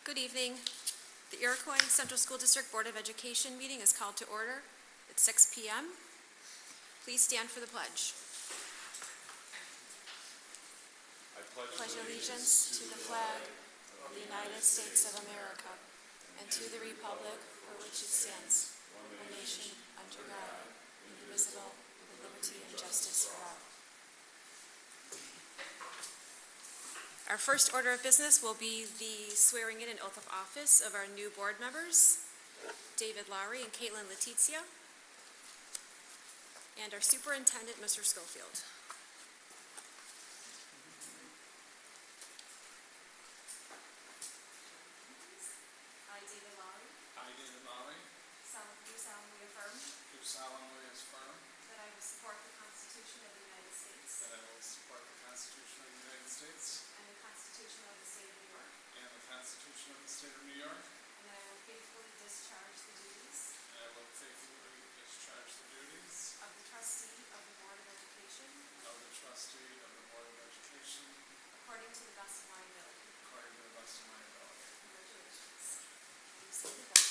Good evening. The Iroquois Central School District Board of Education meeting is called to order at 6 p.m. Please stand for the pledge. I pledge allegiance to the flag of the United States of America and to the republic for which it stands, one nation, under God, indivisible, with liberty and justice for all. Our first order of business will be the swearing in and oath of office of our new board members, David Lowry and Caitlin Letizia, and our superintendent, Mr. Schofield. I, David Lowry. Do solemnly affirm. That I will support the Constitution of the United States. That I will support the Constitution of the United States. And the Constitution of the State of New York. And the Constitution of the State of New York. And that I will faithfully discharge the duties. And I will faithfully discharge the duties. Of the trustee of the Board of Education. Of the trustee of the Board of Education. According to the best of my ability. According to the best of my ability. Congratulations. You see the vote.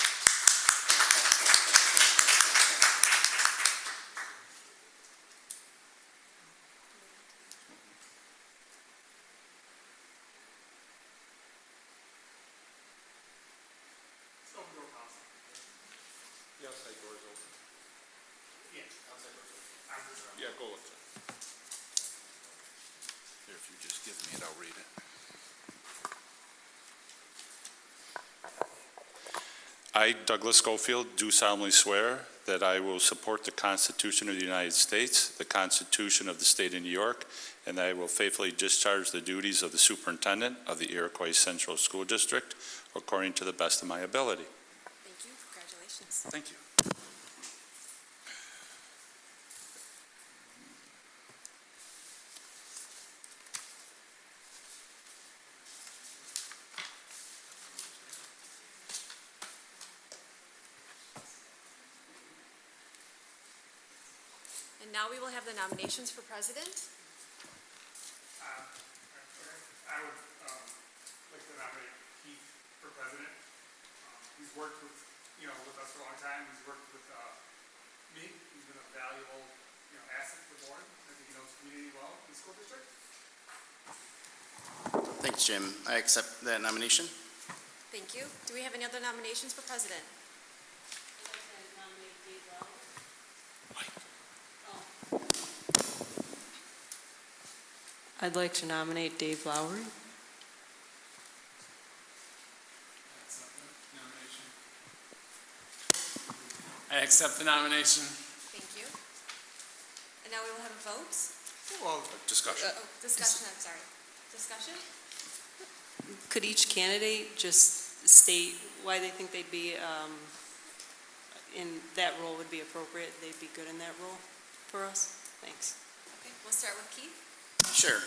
The outside door is open. Yeah, outside doors open. Yeah, go with it. Here, if you just give me it, I'll read it. I, Douglas Schofield, do solemnly swear that I will support the Constitution of the United States, the Constitution of the State of New York, and that I will faithfully discharge the duties of the superintendent of the Iroquois Central School District according to the best of my ability. Thank you. Congratulations. Thank you. And now we will have the nominations for president. I would like to nominate Keith for president. He's worked with us for a long time. He's worked with me. He's been a valuable, asset to the board. I think he knows the community well in the school district. Thanks, Jim. I accept that nomination. Thank you. Do we have any other nominations for president? I'd like to nominate Dave Lowry. I accept the nomination. Thank you. And now we will have a vote. Well, discussion. Discussion, I'm sorry. Discussion? Could each candidate just state why they think they'd be, in that role would be appropriate, they'd be good in that role for us? Thanks. Okay, we'll start with Keith. Sure.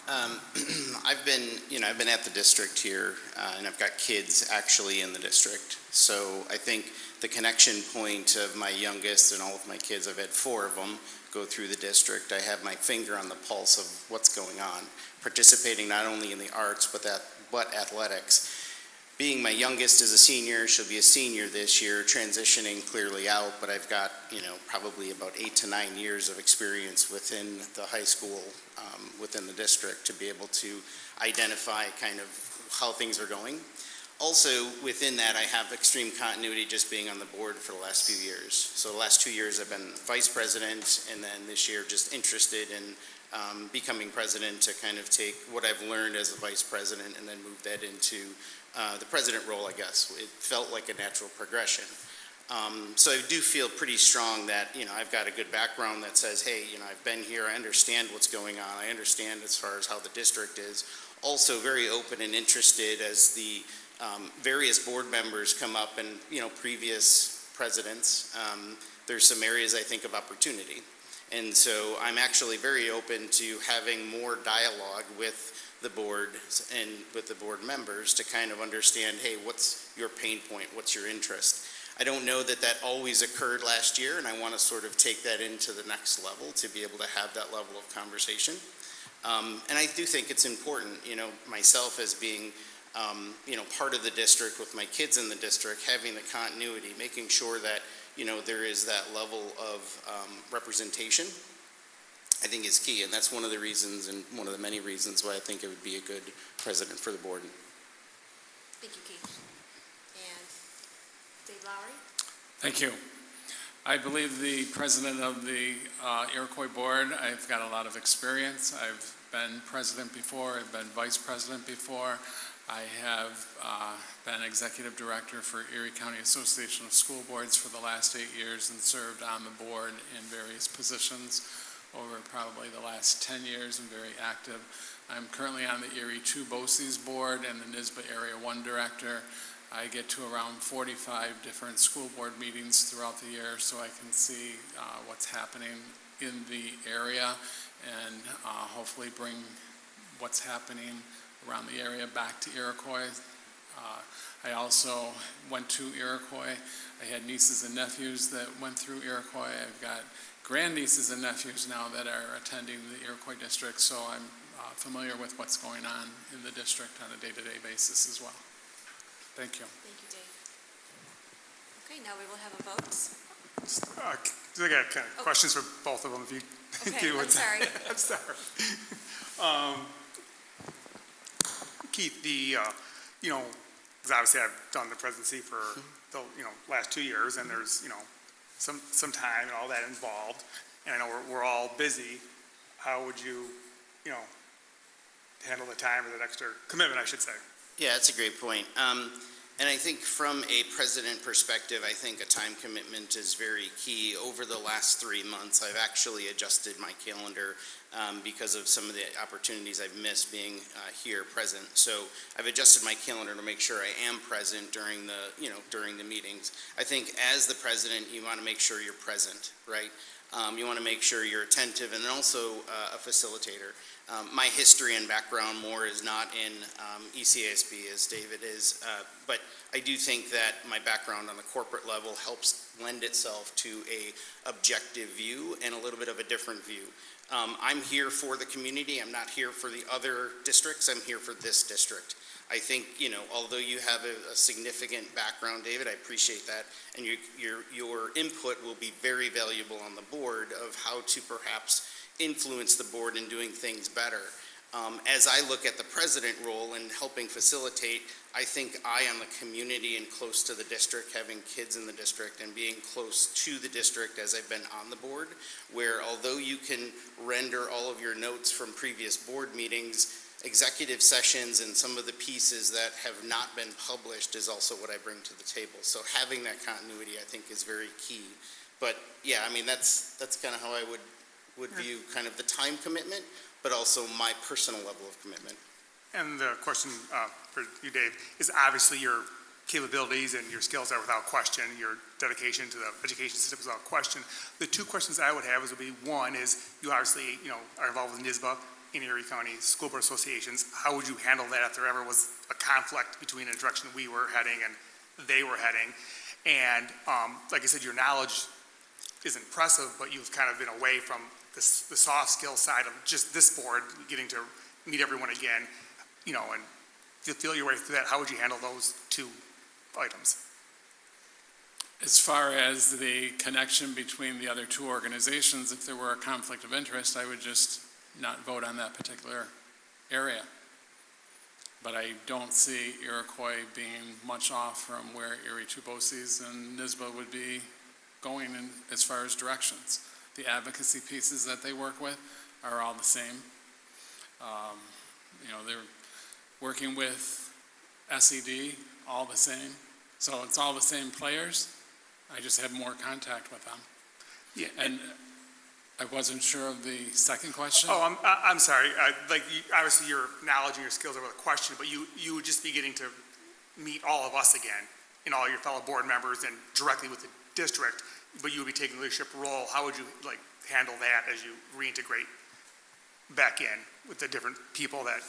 I've been at the district here, and I've got kids actually in the district. So I think the connection point of my youngest and all of my kids, I've had 4 of them go through the district. I have my finger on the pulse of what's going on, participating not only in the arts, but athletics. Being my youngest is a senior, she'll be a senior this year, transitioning clearly out, but I've got, probably about 8 to 9 years of experience within the high school, within the district to be able to identify kind of how things are going. Also, within that, I have extreme continuity just being on the board for the last few years. So the last 2 years I've been vice president, and then this year just interested in becoming president to kind of take what I've learned as a vice president and then move that into the president role, I guess. It felt like a natural progression. So I do feel pretty strong that, I've got a good background that says, hey, I've been here, I understand what's going on, I understand as far as how the district is. Also very open and interested as the various board members come up and, previous presidents, there's some areas I think of opportunity. And so I'm actually very open to having more dialogue with the board and with the board members to kind of understand, hey, what's your pain point? What's your interest? I don't know that that always occurred last year, and I want to sort of take that into the next level to be able to have that level of conversation. And I do think it's important, myself as being part of the district with my kids in the district, having the continuity, making sure that, there is that level of representation, I think is key. And that's one of the reasons and one of the many reasons why I think it would be a good president for the board. Thank you, Keith. And Dave Lowry? Thank you. I believe the president of the Iroquois board, I've got a lot of experience. I've been president before, I've been vice president before. I have been executive director for Erie County Association of School Boards for the last 8 years and served on the board in various positions over probably the last 10 years and very active. I'm currently on the Erie 2 BOCES board and the NISBA Area 1 director. I get to around 45 different school board meetings throughout the year, so I can see what's happening in the area and hopefully bring what's happening around the area back to Iroquois. I also went to Iroquois. I had nieces and nephews that went through Iroquois. I've got grandnieces and nephews now that are attending the Iroquois district, so I'm familiar with what's going on in the district on a day-to-day basis as well. Thank you. Thank you, Dave. Okay, now we will have a vote. I got kind of questions for both of them, if you Okay, do I'm it. sorry. I'm sorry. Keith, because obviously I've done the presidency for the, last 2 years, and there's, some time and all that involved, and I know we're all busy. How would you, handle the time or that extra commitment, I should say? Yeah, that's a great point. And I think from a president perspective, I think a time commitment is very key. Over the last 3 months, I've actually adjusted my calendar because of some of the opportunities I've missed being here present. So I've adjusted my calendar to make sure I am present during the meetings. I think as the president, you want to make sure you're present, right? You want to make sure you're attentive and also a facilitator. My history and background more is not in ECASB as David is, but I do think that my background on the corporate level helps lend itself to a objective view and a little bit of a different view. I'm here for the community. I'm not here for the other districts. I'm here for this district. I think, although you have a significant background, David, I appreciate that, and your input will be very valuable on the board of how to perhaps influence the board in doing things better. As I look at the president role and helping facilitate, I think I am a community and close to the district, having kids in the district and being close to the district as I've been on the board, where although you can render all of your notes from previous board meetings, executive sessions and some of the pieces that have not been published is also what I bring to the table. So having that continuity, I think, is very key. But yeah, I mean, that's kind of how I would view kind of the time commitment, but also my personal level of commitment. And the question for you, Dave, is obviously your capabilities and your skills are without question, your dedication to the education system is without question. The two questions I would have would be, one is, you obviously, are involved with NISBA in Erie County School Board Associations. How would you handle that if there ever was a conflict between the direction we were heading and they were heading? And like I said, your knowledge is impressive, but you've kind of been away from the soft skill side of just this board, getting to meet everyone again, and to feel your way through that. How would you handle those two items? As far as the connection between the other two organizations, if there were a conflict of interest, I would just not vote on that particular area. But I don't see Iroquois being much off from where Erie 2 BOCES and NISBA would be going in as far as directions. The advocacy pieces that they work with are all the same. They're working with SED, all the same. So it's all the same players. I just have more contact with them. Yeah. And I wasn't sure of the second question. Oh, I'm sorry. Obviously your knowledge and your skills are without question, but you would just be getting to meet all of us again, and all your fellow board members and directly with the district, but you would be taking a leadership role. How would you handle that as you reintegrate back in with the different people that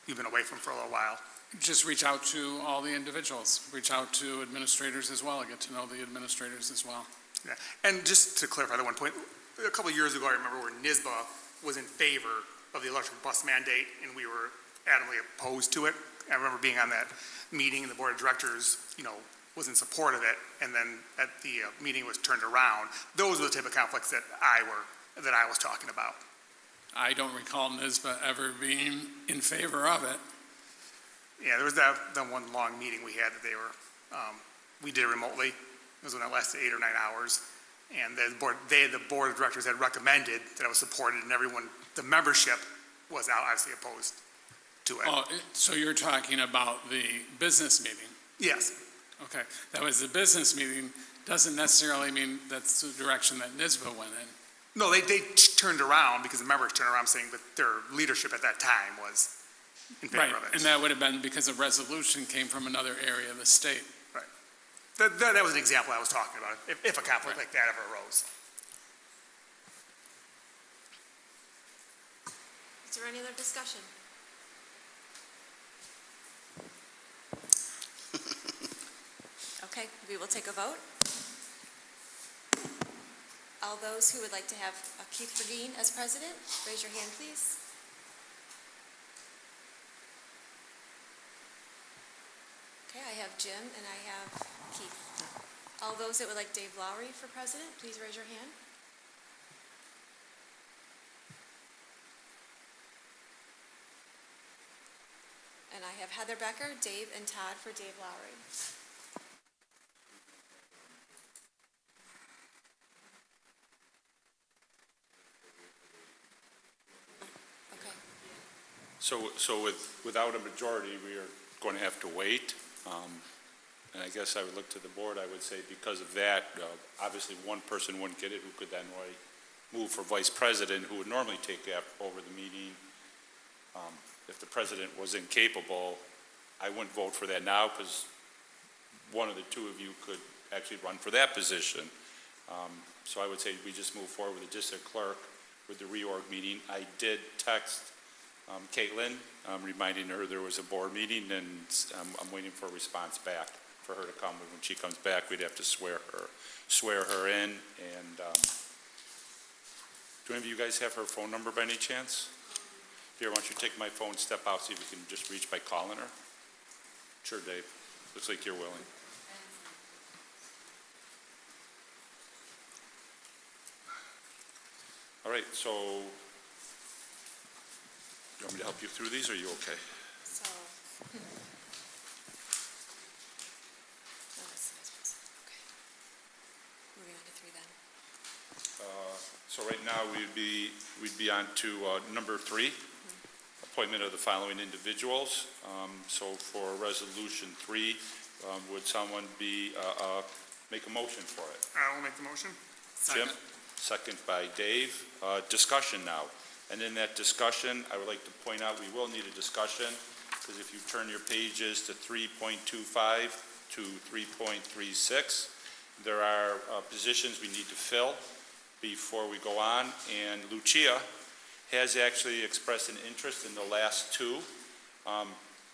you've been away from for a little while? Just reach out to all the individuals, reach out to administrators as well, get to know the administrators as well. Yeah. And just to clarify that one point, a couple of years ago, I remember where NISBA was in favor of the electric bus mandate, and we were adamantly opposed to it. I remember being on that meeting, and the board of directors, was in support of it, and then at the meeting was turned around. Those were the type of conflicts that I was talking about. I don't recall NISBA ever being in favor of it. Yeah, there was that one long meeting we had that we did it remotely. It was when it lasted 8 or 9 hours. And the board of directors had recommended that it was supported, and the membership was obviously opposed to it. Oh, so you're talking about the business meeting? Yes. Okay, that was the business meeting, doesn't necessarily mean that's the direction that NISBA went in. No, they turned around because the members turned around saying that their leadership at that time was in favor Right, of it. and that would have been because a resolution came from another area of the state. Right. That was an example I was talking about, if a conflict like that ever arose. Is there any other discussion? Okay, we will take a vote. All those who would like to have Keith Vergeen as president, raise your hand, please. Okay, I have Jim and I have Keith. All those that would like Dave Lowry for president, please raise your hand. And I have Heather Becker, Dave, and Todd for Dave Lowry. Okay. So without a majority, we are going to have to wait. And I guess I would look to the board, I would say because of that, obviously one person wouldn't get it, who could then move for vice president, who would normally take over the meeting. If the president was incapable, I wouldn't vote for that now because one of the two of you could actually run for that position. So I would say we just move forward with the district clerk with the reorg meeting. I did text Caitlin, reminding her there was a board meeting, and I'm waiting for a response back for her to come. When she comes back, we'd have to swear her in. And do any of you guys have her phone number by any chance? Here, why don't you take my phone, step out, see if you can just reach by calling her? Sure, Dave. Looks like you're willing. All right, so you want me to help you through these, or are you okay? So. Okay. Moving on to 3 then. So right now, we'd be on to number 3, appointment of the following individuals. So for resolution 3, would someone make a motion for it? I will make the motion. Jim, second by Dave. Discussion now. And in that discussion, I would like to point out, we will need a discussion, because if you turn your pages to 3.25 to 3.36, there are positions we need to fill before we go on. And Lucia has actually expressed an interest in the last 2.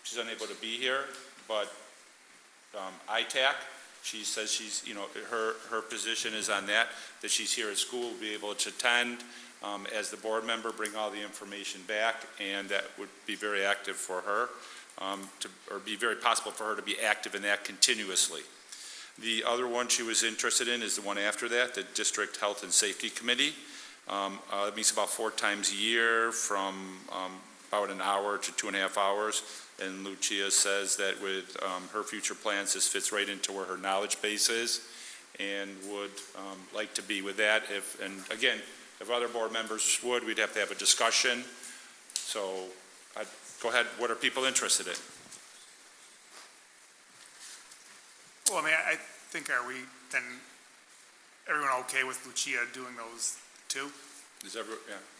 She's unable to be here, but ITAC, she says she's, her position is on that she's here at school, will be able to attend as the board member, bring all the information back, and that would be very active for her, or be very possible for her to be active in that continuously. The other one she was interested in is the one after that, the District Health and Safety Committee. It meets about 4 times a year from about an hour to 2.5 hours. And Lucia says that with her future plans, this fits right into where her knowledge base is, and would like to be with that. And again, if other board members would, we'd have to have a discussion. So go ahead, what are people interested in? Well, I mean, I think, are we then, everyone okay with Lucia doing those 2? Is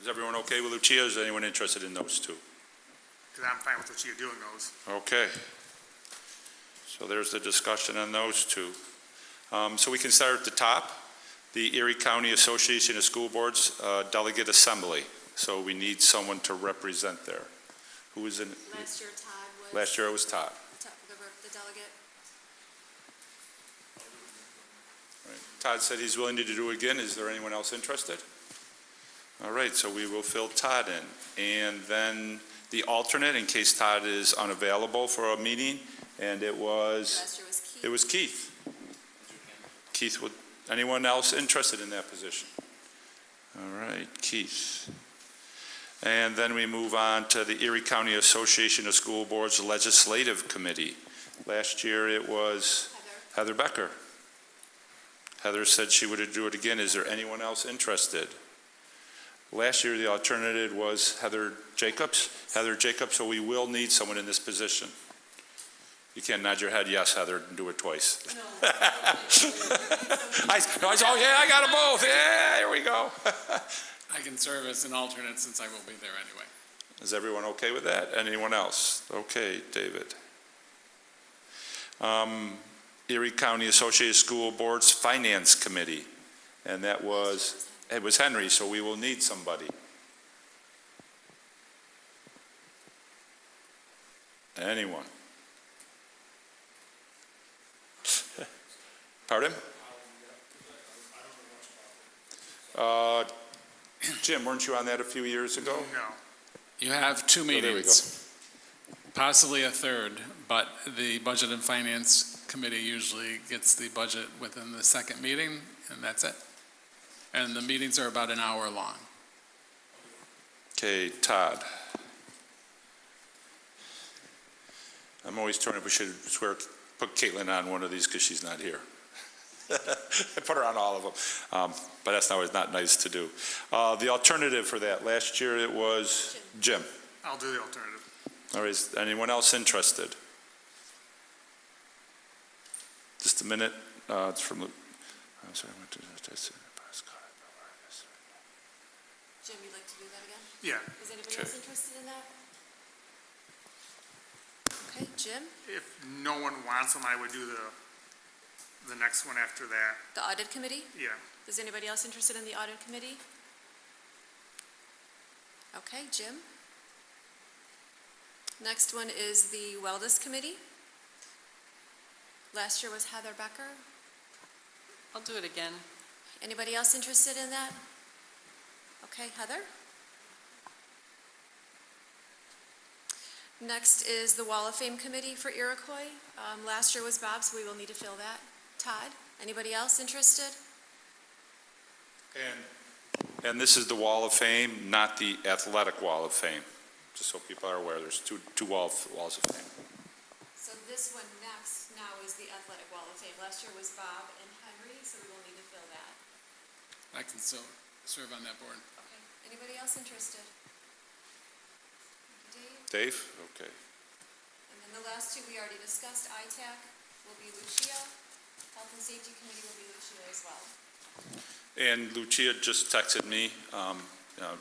everyone okay with Lucia? Is anyone interested in those 2? Because I'm fine with Lucia doing those. Okay. So there's the discussion on those 2. So we can start at the top. The Erie County Association of School Boards Delegate Assembly. So we need someone to represent there. Who is in? Last year Todd was. Last year it was Todd. The delegate. Right. Todd said he's willing to do it again. Is there anyone else interested? All right, so we will fill Todd in. And then the alternate, in case Todd is unavailable for a meeting, and it was Last year was Keith. Keith. Keith, would anyone else interested in that position? All right, Keith. And then we move on to the Erie County Association of School Boards Legislative Committee. Last year it was Heather Becker. Heather said she would do it again. Is there anyone else interested? Last year the alternative was Heather Jacobs. Heather Jacobs, so we will need someone in this position. You can't nod your head, yes, Heather, and do it twice. No. Oh, yeah, I got them both. Yeah, here we go. I can serve as an alternate since I will be there anyway. Is everyone okay with that? Anyone else? Okay, David. Erie County Associated School Boards Finance Committee, and it was Henry, so we will need somebody. Anyone? Pardon? Jim, weren't you on that a few years ago? No. You have two there we go. meetings, possibly a third, but the Budget and Finance Committee usually gets the budget within the second meeting, and that's it. And the meetings are about an hour long. Okay, Todd. I'm always turning, we should put Caitlin on one of these because she's not here. I put her on all of them, but that's always not nice to do. The alternative for that, last year it was Jim. I'll do the alternative. All right, is anyone else interested? Just a minute, it's from Luke. I'm sorry, I went to Jim, you'd like to do that again? Yeah. Is anybody Okay. else interested in that? Okay, Jim, If no one wants them, I would do the next one after that. the Audit Committee? Yeah. Is anybody else interested in the Audit Committee? Okay, Jim. Next one is the Wellness Committee. Last year was Heather Becker. I'll do it again. Anybody else interested in that? Okay, Heather. Next is the Wall of Fame Committee for Iroquois. Last year was Bob, so we will need to fill that. Todd, anybody else interested? And this is the Wall of Fame, not the Athletic Wall of Fame, just so people are aware. There's two walls of fame. So this one next now is the Athletic Wall of Fame. Last year was Bob and Henry, so we will need to fill that. I can still serve on that board. Okay, anybody else interested? Dave? Dave? Okay. And then the last two we already discussed, ITAC will be Lucia. Health and Safety Committee will be Lucia as well. And Lucia just texted me,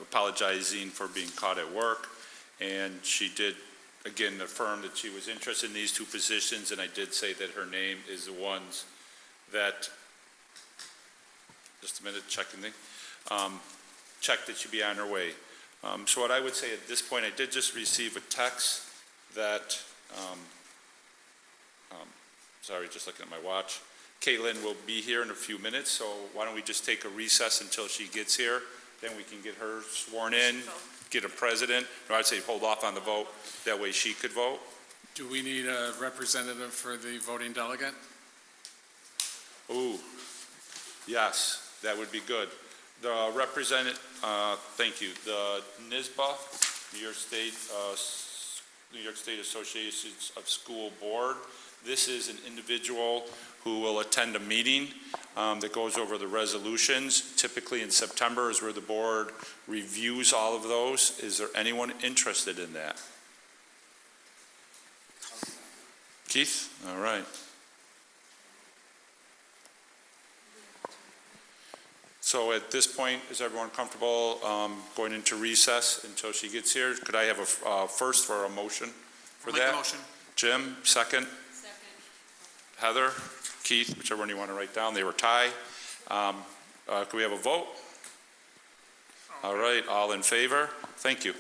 apologizing for being caught at work. And she did, again, affirm that she was interested in these two positions, and I did say that her name is the ones that, just a minute, checking the, check that she'd be on her way. So what I would say at this point, I did just receive a text that, sorry, just looking at my watch. Caitlin will be here in a few minutes, so why don't we just take a recess until she gets here? Then we can get her sworn in, get a president, or I'd say hold off on the vote. That way she could vote. Do we need a representative for the voting delegate? Ooh, yes, that would be good. The thank you, the NISBA, New York State Association of School Board. This is an individual who will attend a meeting that goes over the resolutions. Typically in September is where the board reviews all of those. Is there anyone interested in that? Keith? All right. So at this point, is everyone comfortable going into recess until she gets here? Could I have a first for a motion for I'll make that? the motion. Jim, second. Second. Heather, Keith, whichever one you want to write down. They were tie. Could we have a vote? All right, all in favor? Thank you.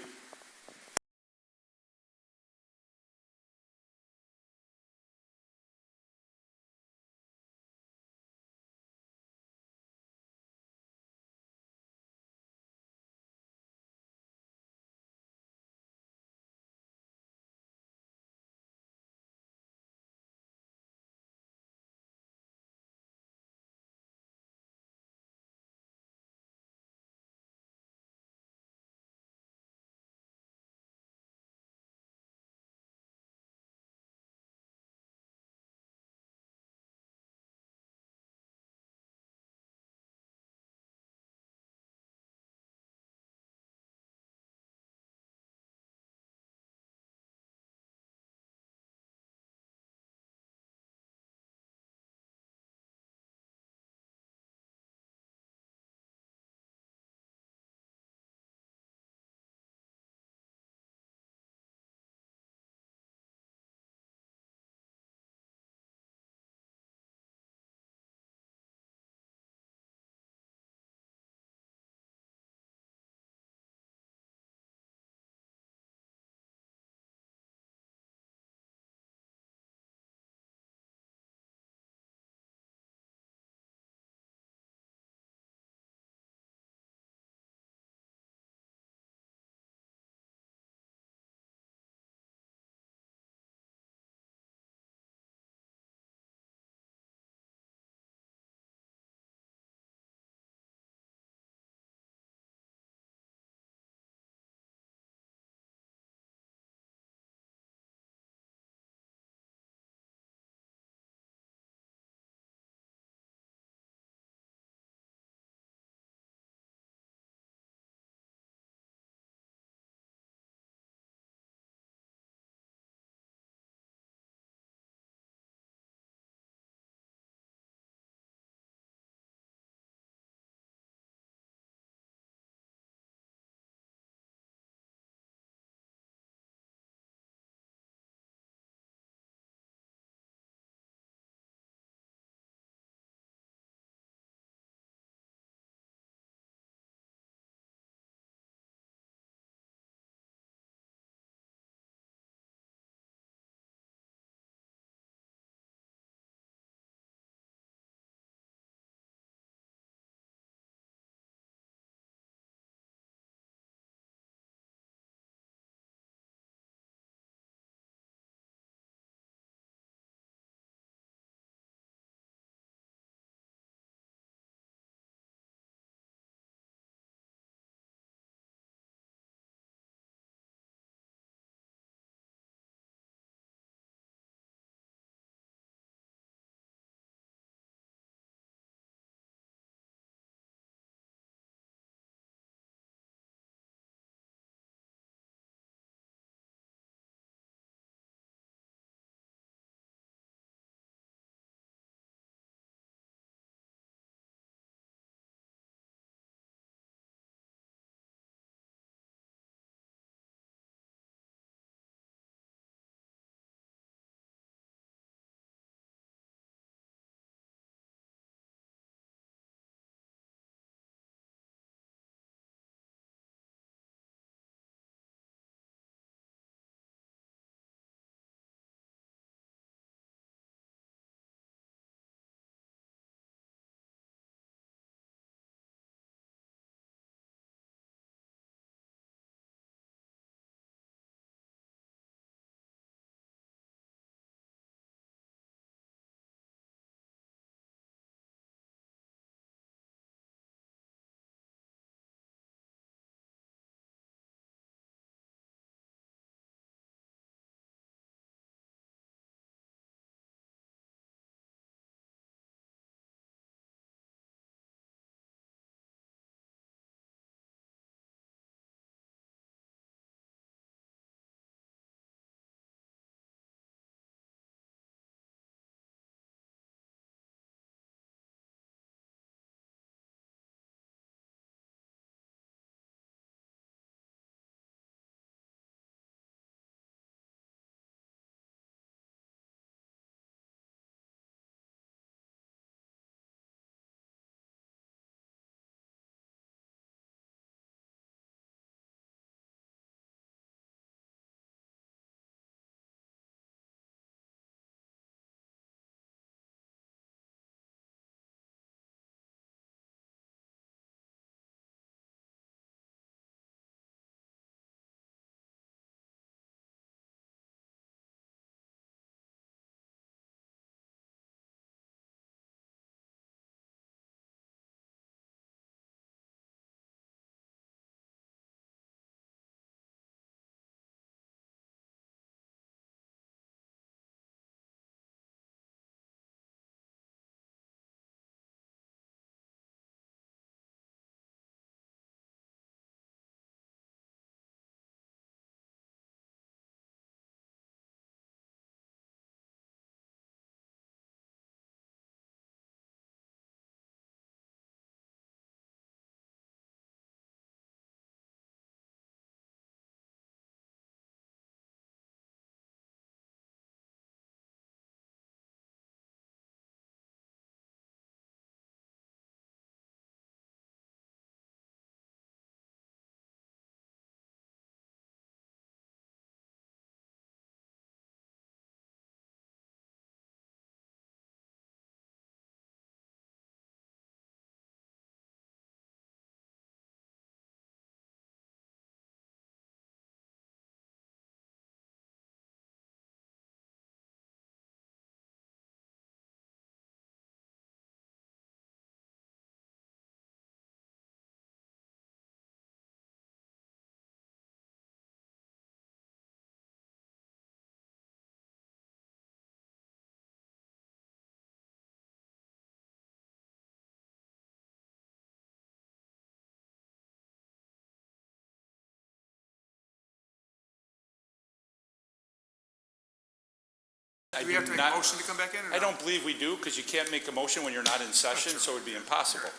Do we have to make a motion to come back in, or no? I don't believe we do, because you can't make a motion when you're not in session, so it would be impossible.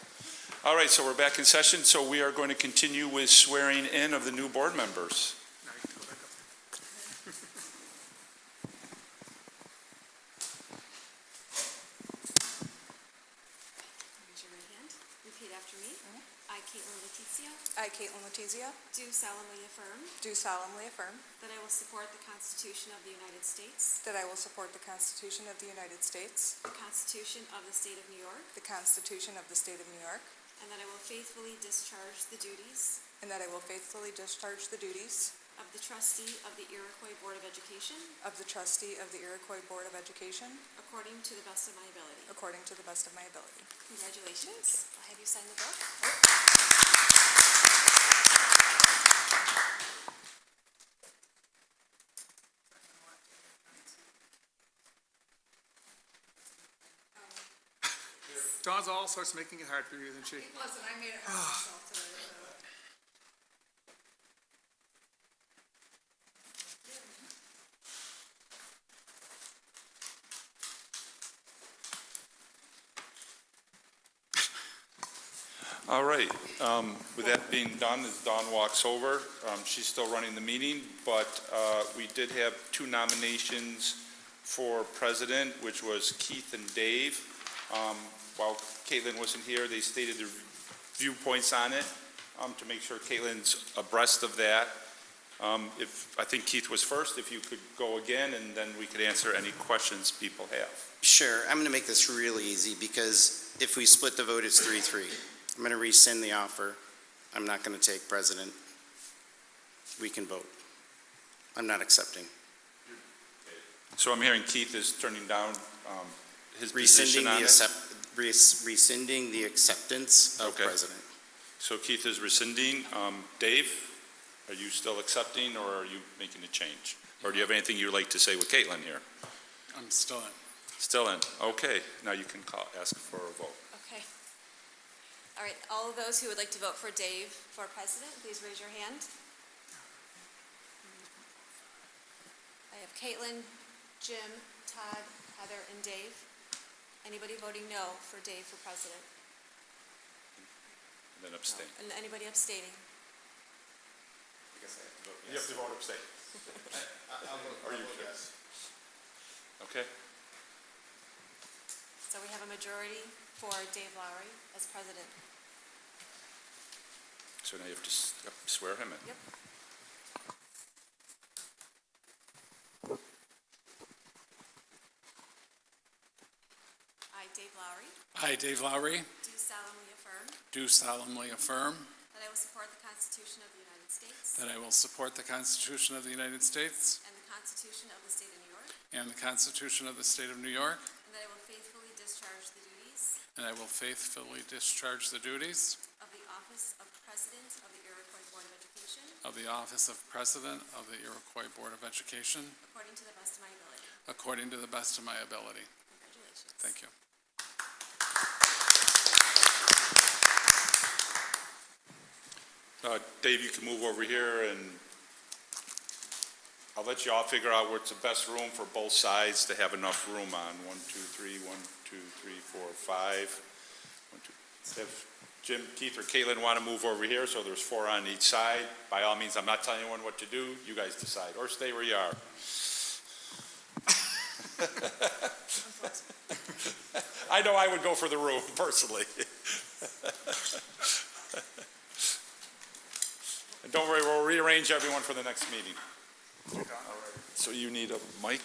All right, so we're back in session, so we are going to continue with swearing in of the new board members. No, you can go back up. Raise your right hand. Repeat after me. I, Caitlin Letizia, I, Caitlin Letizia, do solemnly affirm do solemnly affirm that I will support the Constitution of the United States, that I will support the Constitution of the United States, the Constitution of the State of New York, the Constitution of the State of New York, and that I will faithfully discharge the duties and that I will faithfully discharge the duties of the trustee of the Iroquois Board of Education of the trustee of the Iroquois Board of Education according to the best of my ability. according to the best of my ability. Congratulations. I'll have you sign the book. Dawn's all sorts making it hard for you, isn't she? Listen, I made it hard myself today. All right, with that being done, as Dawn walks over, she's still running the meeting, but we did have two nominations for president, which was Keith and Dave. While Caitlin wasn't here, they stated their viewpoints on it, to make sure Caitlin's abreast of that. I think Keith was first, if you could go again, and then we could answer any questions people have. Sure, I'm going to make this really easy because if we split the vote, it's 3-3. I'm going to rescind the offer. I'm not going to take president. We can vote. I'm not accepting. So I'm hearing Keith is turning down his position on it? Rescinding the acceptance of Okay. president. So Keith is rescinding. Dave, are you still accepting, or are you making a change? Or do you have anything you'd like to say with Caitlin here? I'm still in. Still in. Okay, now you can ask for a vote. Okay. All right, all of those who would like to vote for Dave for president, please raise your hand. I have Caitlin, Jim, Todd, Heather, and Dave. Anybody voting no for Dave for president? And then abstain. No. And anybody abstaining? I guess I have to vote yes. You have to vote abstain. Or you should. Yes. Okay. So we have a majority for Dave Lowry as president. So now you have to swear him in. Yep. I, Dave Lowry, I, Dave Lowry, do solemnly affirm do solemnly affirm that I will support the Constitution of the United States that I will support the Constitution of the United States and the Constitution of the State of New York, and the Constitution of the State of New York, and that I will faithfully discharge the duties and I will faithfully discharge the duties of the office of President of the Iroquois Board of Education of the office of President of the Iroquois Board of Education according to the best of my ability. according to the best of my ability. Congratulations. Thank you. Dave, you can move over here, and I'll let you all figure out what's the best room for both sides to have enough room on. 1, 2, 3, 1, 2, 3, 4, 5. 1, 2. If Jim, Keith, or Caitlin want to move over here, so there's 4 on each side, by all means, I'm not telling anyone what to do. You guys decide, or stay where you are. I know I would go for the room, personally. And don't worry, we'll rearrange everyone for the next meeting. All right. So you need a mic,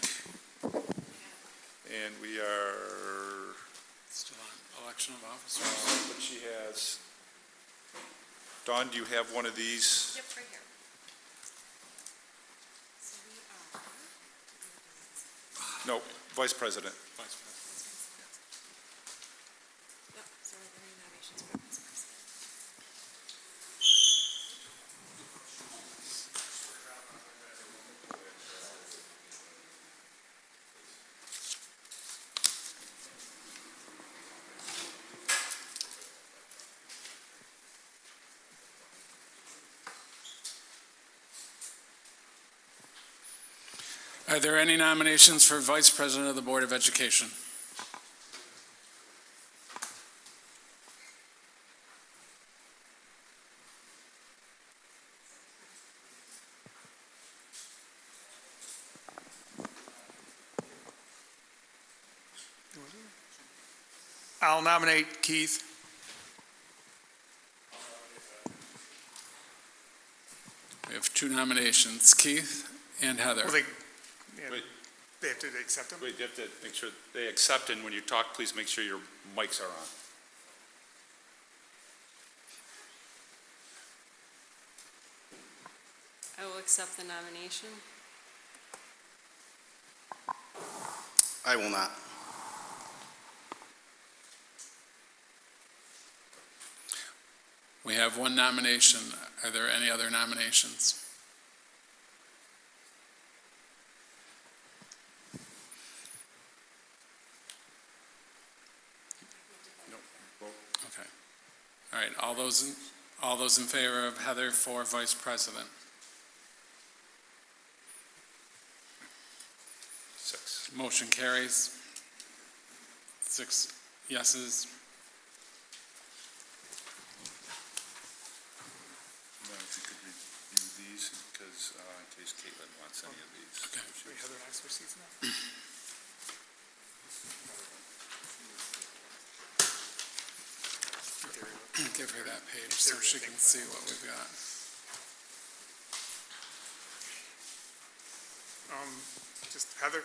and we are, Still on election of officers. but she has, Dawn, do you have one of these? Yep, right here. So we are, No, Vice President. Vice President. yep, so we're doing nominations for Vice President. Are there any nominations for Vice President of the Board of Education? I'll nominate Keith. We have two nominations, Keith and Heather. Well, Wait. they have to accept him? Wait, you have to make sure they accept, and when you talk, please make sure your mics are on. I will accept the nomination. I will not. We have one nomination. Are there any other nominations? Okay. All right, all those in favor of Heather for Vice President? 6. Motion carries. 6 yeses. Now, if you could review these, because in case Caitlin wants any of these. Okay. Wait, Heather and I switch seats now? Give her that page so she can see what we've got. Just Heather?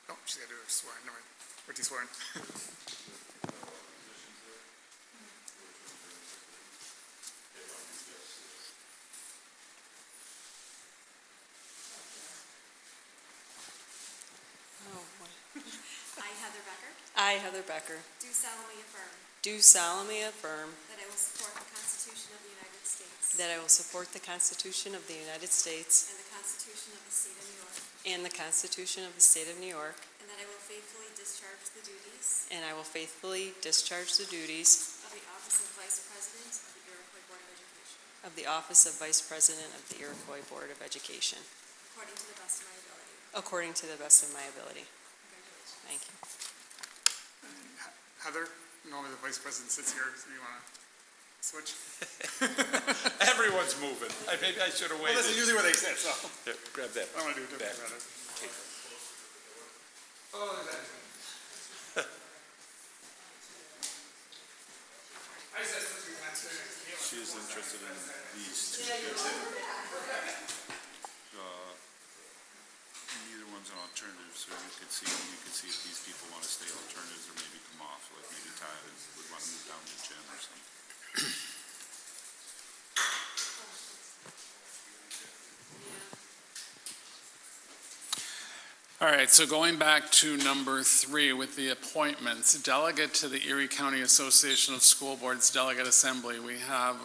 Oh, she's got to do her swearing. Never mind. Where's he swearing? Oh, boy. I, Heather Becker, I, Heather Becker, do solemnly affirm do solemnly affirm that I will support the Constitution of the United States that I will support the Constitution of the United States and the Constitution of the State of New York, and the Constitution of the State of New York, and that I will faithfully discharge the duties and I will faithfully discharge the duties of the office of Vice President of the Iroquois Board of Education, of the office of Vice President of the Iroquois Board of Education, according to the best of my ability. according to the best of my ability. Congratulations. Thank you. Heather, normally the vice president sits here, so you want to switch? Everyone's moving. Maybe I should have Well, waited. this is usually where they sit, so Here, grab that. I want to do it Back. different. Oh, there's that. I just said something last minute. She is interested in these two. Neither one's an alternative, so you could see if these people want to stay alternatives or maybe come off, like maybe Todd would want to move down to Jim or something. All right, so going back to number 3 with the appointments, delegate to the Erie County Association of School Boards Delegate Assembly, we have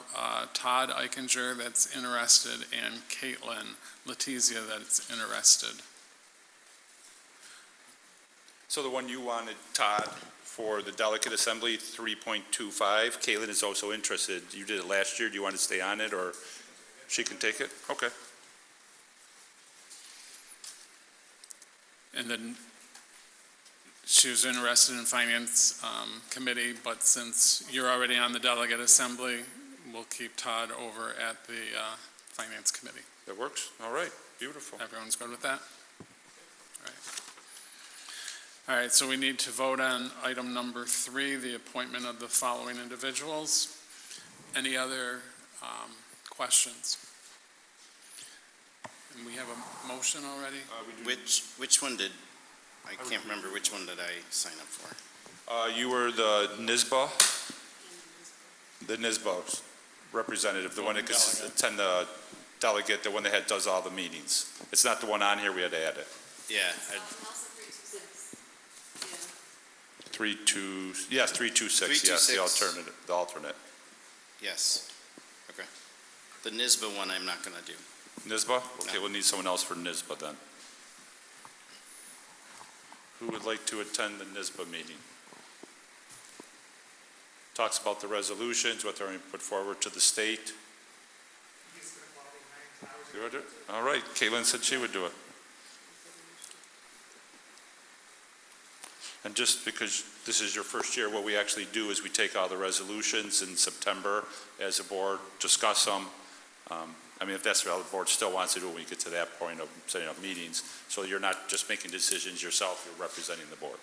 Todd Eichinger that's interested and Caitlin Letizia that's interested. So the one you wanted, Todd, for the delegate assembly, 3.25, Caitlin is also interested. You did it last year. Do you want to stay on it, or she can take it? Okay. And then she was interested in Finance Committee, but since you're already on the Delegate Assembly, we'll keep Todd over at the Finance Committee. That works? All right. Beautiful. Everyone's good with that? All right, so we need to vote on item number 3, the appointment of the following individuals. Any other questions? And we have a motion already? Which one did, I can't remember, which one did I sign up for? You were the NISBA? The NISBA representative, the one that could attend the delegate, the one that does all the meetings. It's not the one on here, we had to add it. Yeah, And also 326. 326, yes, 326, yes, the 326. alternate. yes. Okay. The NISBA one I'm not going to do. NISBA? Okay, No. we'll need someone else for NISBA then. Who would like to attend the NISBA meeting? Talks about the resolutions, what they're going to put forward to the state. You would do it? All right, Caitlin said she would do it. And just because this is your first year, what we actually do is we take all the resolutions in September as a board, discuss them. I mean, if that's what the board still wants to do when we get to that point of setting up meetings. So you're not just making decisions yourself, you're representing the board.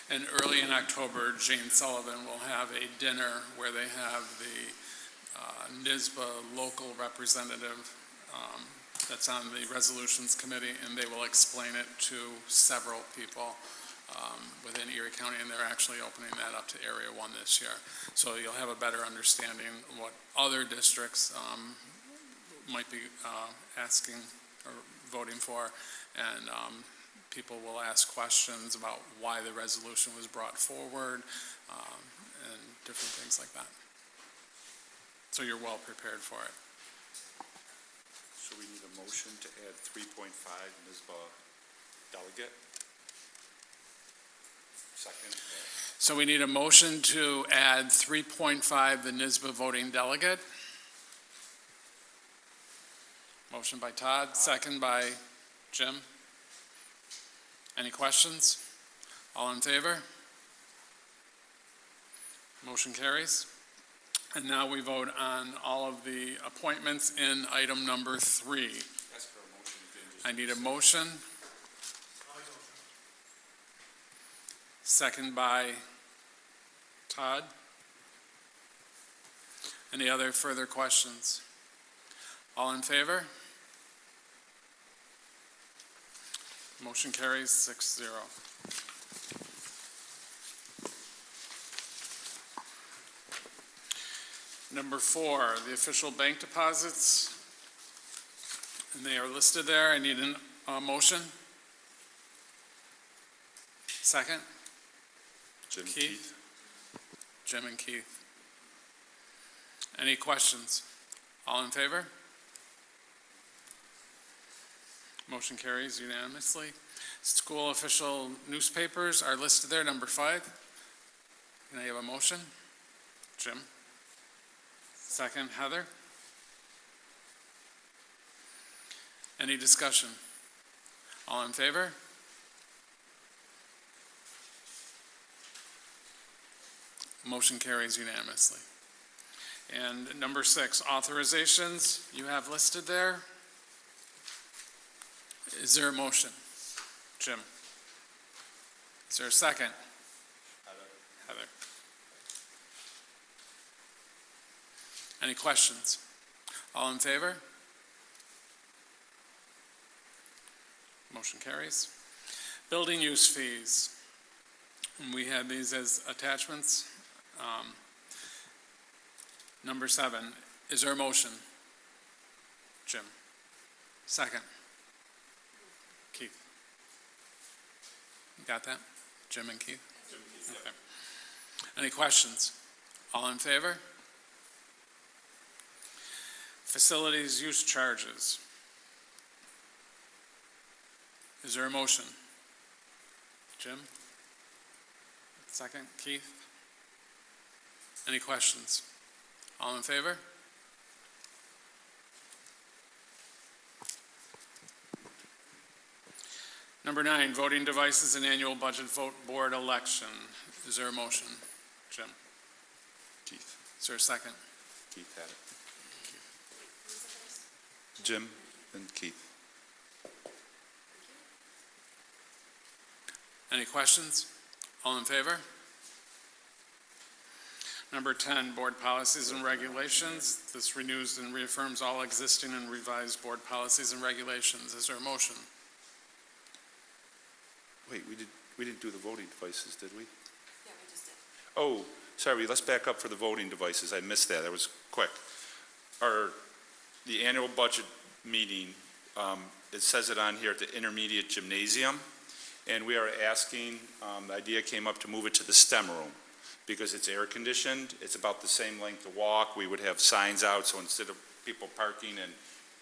And early in October, Jane Sullivan will have a dinner where they have the NISBA local representative that's on the resolutions committee, and they will explain it to several people within Erie County, and they're actually opening that up to Area 1 this year. So you'll have a better understanding of what other districts might be asking or voting for, and people will ask questions about why the resolution was brought forward and different things like that. So you're well prepared for it. So we need a motion to add 3.5 NISBA delegate. Second. So we need a motion to add 3.5, the NISBA voting delegate. Motion by Todd, second by Jim. Any questions? All in favor? Motion carries. And now we vote on all of the appointments in item number 3. I need a motion. Second by Todd. Any other further questions? All in favor? Motion carries 6-0. Number 4, the official bank deposits, and they are listed there. I need a motion. Second? Jim Keith? Jim and Keith. Any questions? All in favor? Motion carries unanimously. School official newspapers are listed there, number 5. Can I have a motion? Jim? Second, Heather? Any discussion? All in favor? Motion carries unanimously. And number 6, authorizations, you have listed there. Is there a motion? Jim? Is there a second? Heather. Any questions? All in favor? Motion carries. Building use fees. And we have these as attachments. Number 7, is there a motion? Jim? Second? Keith? Got that? Jim and Keith? Jim and Keith, okay. Any questions? All in favor? Facilities use charges. Is there a motion? Jim? Second, Keith? Any questions? All in favor? Number 9, voting devices and annual budget vote board election. Is there a motion? Jim? Keith. Is there a second? Keith had it. Jim and Keith. Any questions? All in favor? Number 10, board policies and regulations. This renews and reaffirms all existing and revised board policies and regulations. Is there a motion? Wait, we didn't do the voting devices, did we? Yeah, we just did. Oh, sorry, let's back up for the voting devices. I missed that. That was quick. The annual budget meeting, it says it on here at the intermediate gymnasium, and we are asking, the idea came up to move it to the STEM room because it's air conditioned. It's about the same length to walk. We would have signs out, so instead of people parking and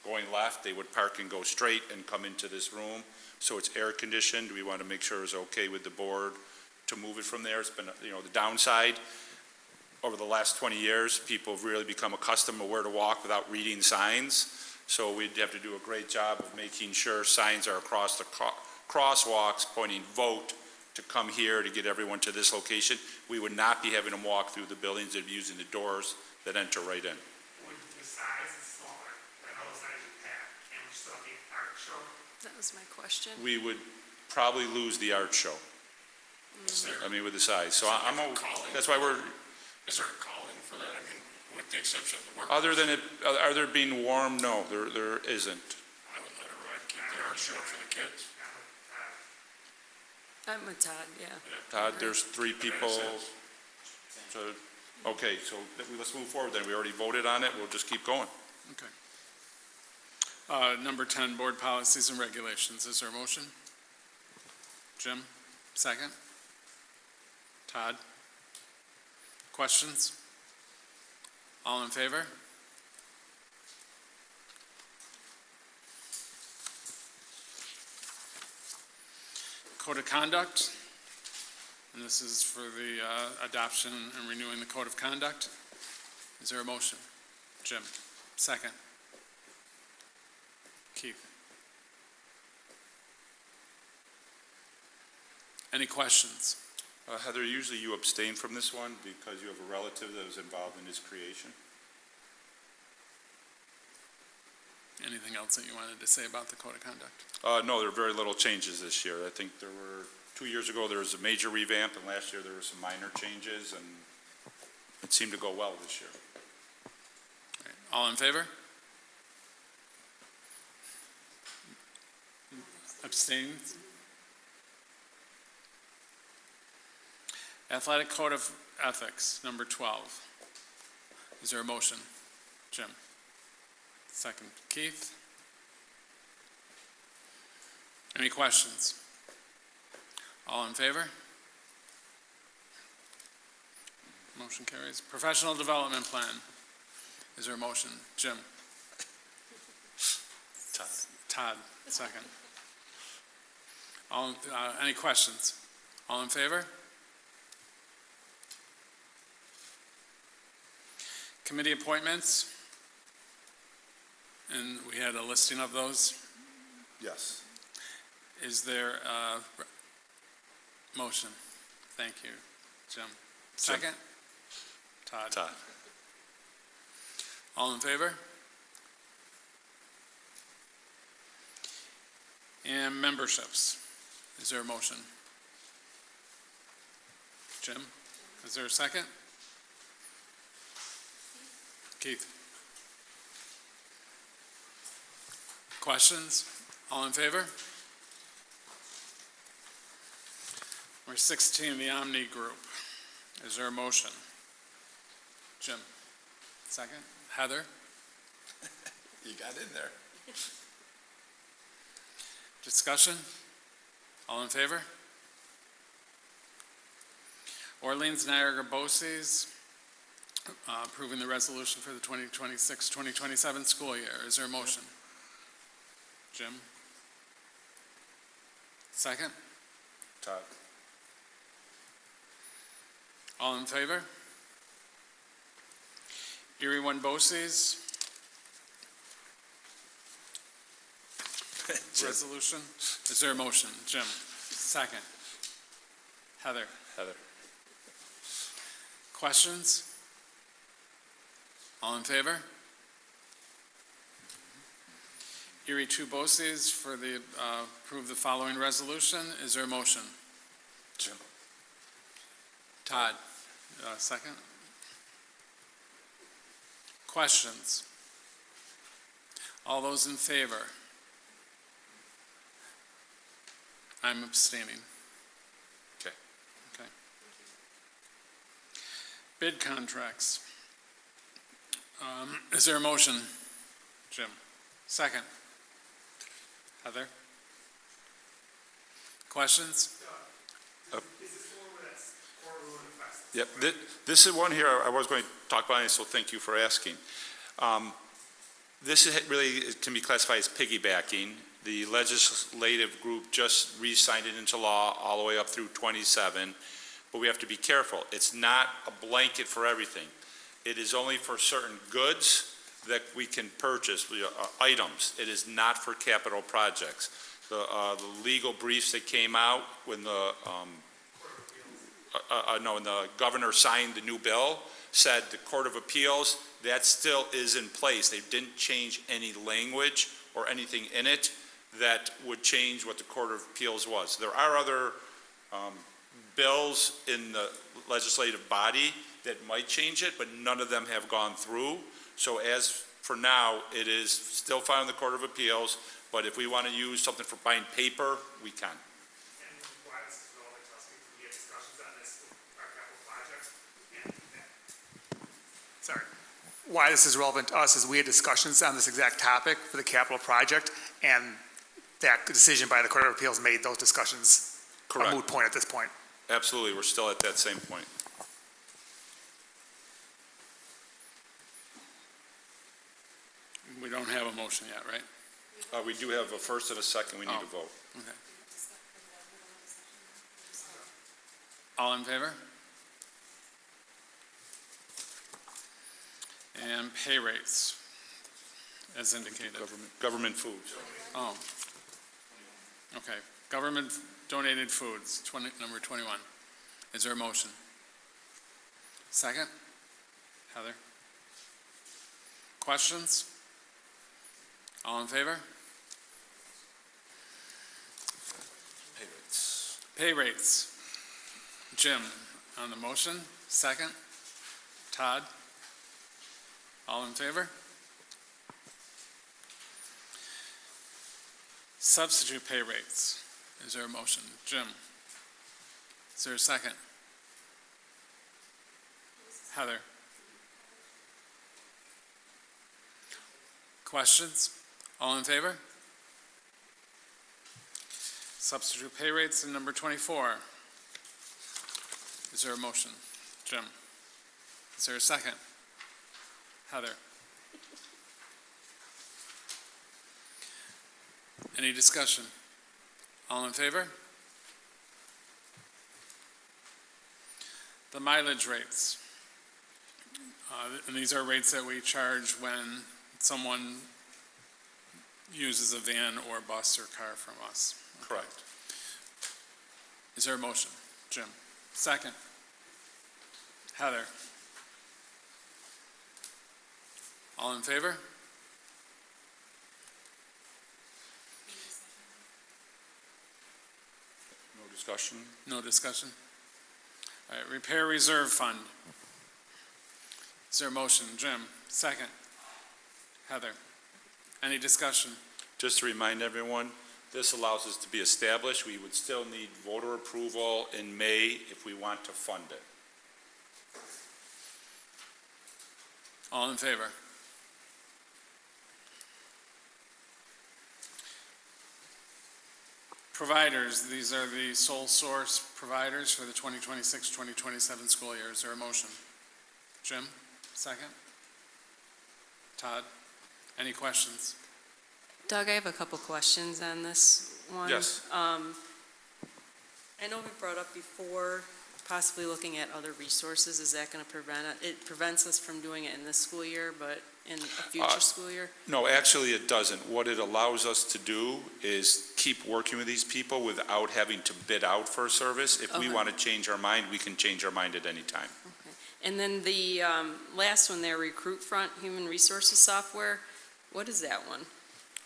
going left, they would park and go straight and come into this room. So it's air conditioned. We want to make sure it's okay with the board to move it from there. It's been, the downside over the last 20 years, people have really become accustomed to where to walk without reading signs. So we'd have to do a great job of making sure signs are across the crosswalks pointing vote to come here to get everyone to this location, we would not be having them walk through the buildings, they'd be using the doors that enter right in. When the size is smaller than other sizes you have, and we still have the art show. That was my question. We would probably lose the art show. I mean, with the size, so that's why we're, Is there a calling for that? I mean, with the exception of the work. other than it, other being warm, no, there isn't. I would let her keep the art show for the kids. I'm with Todd, yeah. Todd, there's 3 people. So, okay, so let's move forward then. We already voted on it. We'll just keep going. Okay. Number 10, board policies and regulations. Is there a motion? Jim, second. Todd? Questions? All in favor? Code of conduct, and this is for the adoption and renewing the code of conduct. Is there a motion? Jim, second. Keith? Any questions? Heather, usually you abstain from this one because you have a relative that was involved in its creation. Anything else that you wanted to say about the code of conduct? No, there are very little changes this year. I think there were, 2 years ago, there was a major revamp, and last year there were some minor changes, and it seemed to go well this year. All right. All in favor? Abstained? Athletic Code of Ethics, number 12. Is there a motion? Jim? Second. Keith? Any questions? All in favor? Motion carries. Professional Development Plan. Is there a motion? Jim? Todd, second. Any questions? All in favor? Committee appointments. And we had a listing of those. Yes. Is there a motion? Thank you, Jim. Second? Todd. Todd. All in favor? And memberships. Is there a motion? Jim, is there a second? Keith? Questions? All in favor? Number 16, the Omni Group. Is there a motion? Jim? Second? Heather? You got in there. Discussion? All in favor? Orleans Niagara BOCES, approving the resolution for the 2026-2027 school year. Is there a motion? Jim? Second? Todd. All in favor? Erie One BOCES, resolution. Is there a motion? Jim? Second. Heather? Heather. Questions? All in favor? Erie Two BOCES for the, approve the following resolution. Is there a motion? Jim. Todd, second. Questions? All those in favor? I'm abstaining. Okay. Okay. Bid contracts. Is there a motion? Jim. Second. Heather? Questions? Is this the one where that's Coraluna Fest? Yep, this is one here I was going to talk about, so thank you for asking. This is really, it can be classified as piggybacking. The legislative group just re-signed it into law all the way up through 27, but we have to be careful. It's not a blanket for everything. It is only for certain goods that we can purchase, items. It is not for capital projects. the legal briefs that came out when when the governor signed the new bill, said the Court of Appeals, that still is in place. They didn't change any language or anything in it that would change what the Court of Appeals was. There are other bills in the legislative body that might change it, but none of them have gone through. So as for now, it is still filed in the Court of Appeals, but if we want to use something for buying paper, we can. And why this is relevant to us, because we had discussions on this with our capital project. Sorry. Why this is relevant to us is we had discussions on this exact topic for the capital project, and that decision by the Court of Appeals made those discussions a moot point at this point. Absolutely, we're still at that same point. We don't have a motion yet, right? We do have a first and a second, we need to vote. Okay. All in favor? And pay rates, as indicated. Government foods. Oh. Okay. Government donated foods, number 21. Is there a motion? Second? Heather? Questions? All in favor? Pay rates. Pay rates. Jim, on the motion, second. Todd? All in favor? Substitute pay rates. Is there a motion? Jim? Is there a second? Heather? Questions? All in favor? Substitute pay rates in number 24. Is there a motion? Jim? Is there a second? Heather? Any discussion? All in favor? The mileage rates. And these are rates that we charge when someone uses a van or bus or car from us. Okay. Correct. Is there a motion? Jim? Second? Heather? All in favor? No discussion? No discussion? All right, repair reserve fund. Is there a motion? Jim? Second? Heather? Any discussion? Just to remind everyone, this allows us to be established. We would still need voter approval in May if we want to fund it. All in favor? Providers, these are the sole source providers for the 2026-2027 school year. Is there a motion? Jim, second? Todd, any questions? Doug, I have a couple questions on this one. Yes. I know we brought up before possibly looking at other resources. Is that going to prevent it? It prevents us from doing it in this school year, but in a future school year? No, actually it doesn't. What it allows us to do is keep working with these people without having to bid out for a service. If we Okay. want to change our mind, we can change our mind at any time. Okay. And then the last one there, Recruit Front Human Resources Software, what is that one?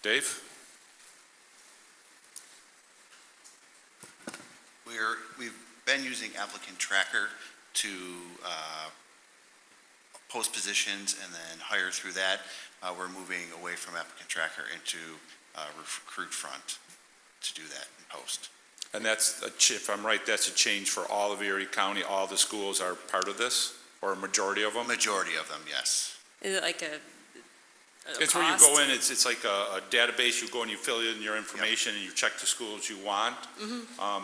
Dave? We've been using Applicant Tracker to post positions and then hire through that. We're moving away from Applicant Tracker into Recruit Front to do that in post. And that's, if I'm right, that's a change for all of Erie County. All the schools are part of this, or a majority of them? Majority of them, yes. Is it like a It's where you go cost? in, it's like a database, you go and you fill in your information and you check the schools you want.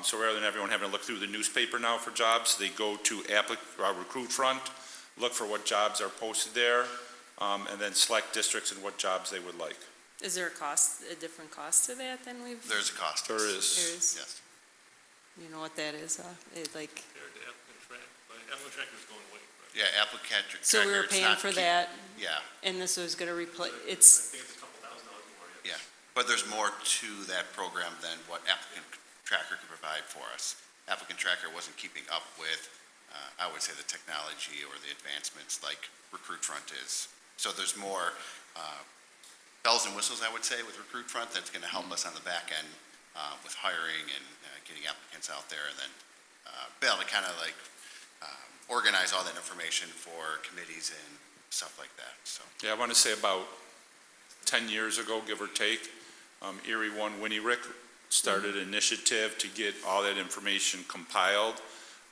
So rather than everyone having to look through the newspaper now for jobs, they go to Recruit Front, look for what jobs are posted there, and then select districts and what jobs they would like. Is there a different cost to that than we've? There's a cost. There is. There is? Yes. You know what that is? Like, The applicant track is going away, right? Yeah, Applicant Tracker. so we were it's paying not for keep- that, Yeah, and this was going to replace, I it's, think it's a couple $1,000 more, yeah. yeah. But there's more to that program than what applicant tracker could provide for us. Applicant tracker wasn't keeping up with, I would say, the technology or the advancements like Recruit Front is. So there's more bells and whistles, I would say, with Recruit Front that's going to help us on the back end with hiring and getting applicants out there, and then be able to kind of like organize all that information for committees and stuff like that, so. Yeah, I want to say about 10 years ago, give or take, Erie One Winnie Rick started an initiative to get all that information compiled,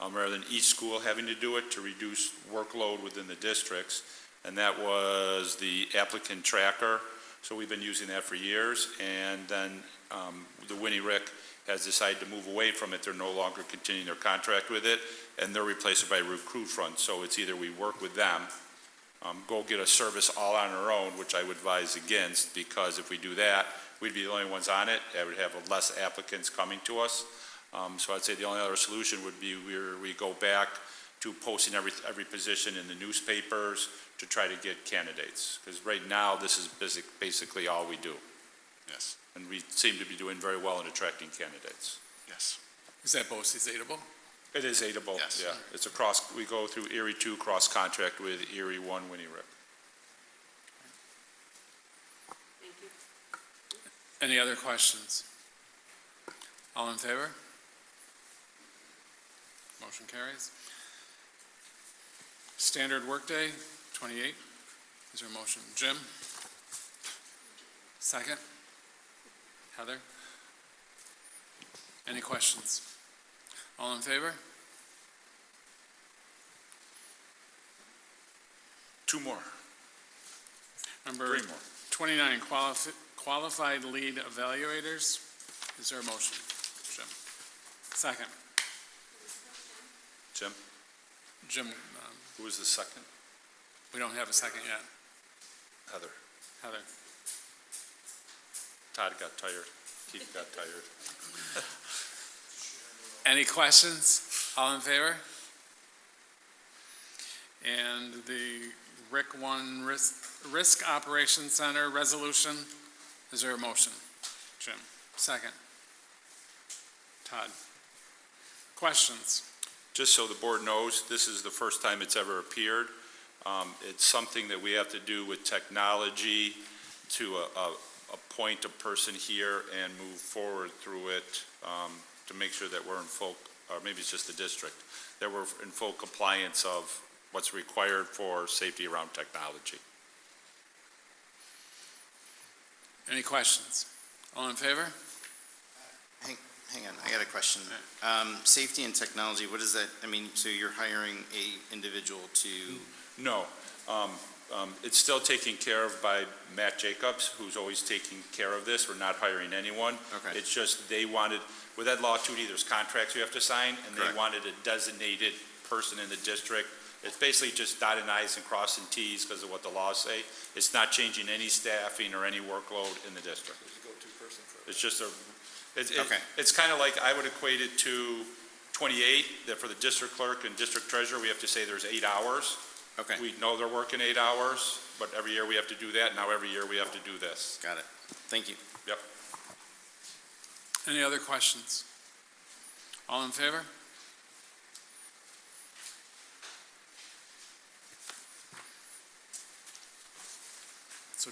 rather than each school having to do it, to reduce workload within the districts, and that was the applicant tracker. So we've been using that for years, and then the Winnie Rick has decided to move away from it. They're no longer continuing their contract with it, and they're replaced by Recruit Front. So it's either we work with them, go get a service all on our own, which I would advise against, because if we do that, we'd be the only ones on it. That would have less applicants coming to us. So I'd say the only other solution would be we go back to posting every position in the newspapers to try to get candidates. Because right now, this is basically all we do. Yes, And we seem to be doing very well in attracting candidates. yes. Is that BOCES aidable? It is aidable, Yes. yeah. It's we go through Erie 2 cross-contract with Erie 1 Winnie Rick. Thank you. Any other questions? All in favor? Motion carries. Standard workday, 28. Is there a motion? Jim? Second? Heather? Any questions? All in favor? 2 more, Number 3 more. 29, qualified lead evaluators. Is there a motion? Jim? Second? Jim, Jim, who was the second? we don't have a second yet. Heather. Heather? Todd got tired. Keith got tired. Any questions? All in favor? And the RIC 1 Risk Operations Center resolution, is there a motion? Jim, second. Todd? Questions? Just so the board knows, this is the first time it's ever appeared. It's something that we have to do with technology to appoint a person here and move forward through it to make sure that we're in full, or maybe it's just the district, that we're in full compliance of what's required for safety around technology. Any questions? All in favor? Hang on, I got a question. Safety and technology, what is that, I mean, so you're hiring a individual to, No, it's still taken care of by Matt Jacobs, who's always taking care of this. We're not hiring anyone. Okay. It's just they wanted, with that law too, there's contracts you have to sign, and they Correct. wanted a designated person in the district. It's basically just dotting i's and crossing t's because of what the laws say. It's not changing any staffing or any workload in the district. It's just Okay. it's kind of like, I would equate it to 28, that for the district clerk and district treasurer, we have to say there's 8 hours. okay, We know they're working 8 hours, but every year we have to do that. Now every year we have to do this. got it. Thank you. Yep. Any other questions? All in favor? So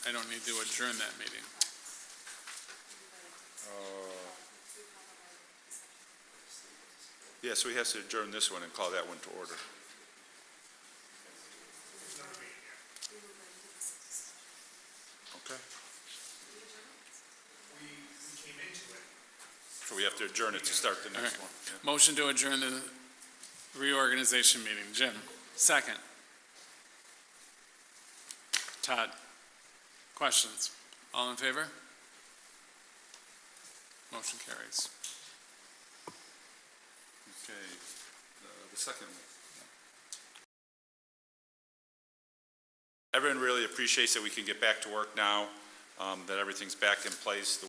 I don't need to adjourn that meeting. Yeah, so he has to adjourn this one and call that one to order. Okay. We came into it. So we have to adjourn it to start the next All one. right. Motion to adjourn the reorganization meeting. Jim, second. Todd, questions? All in favor? Motion carries. Okay, the second one. Everyone really appreciates that we can get back to work now, that everything's back in place. The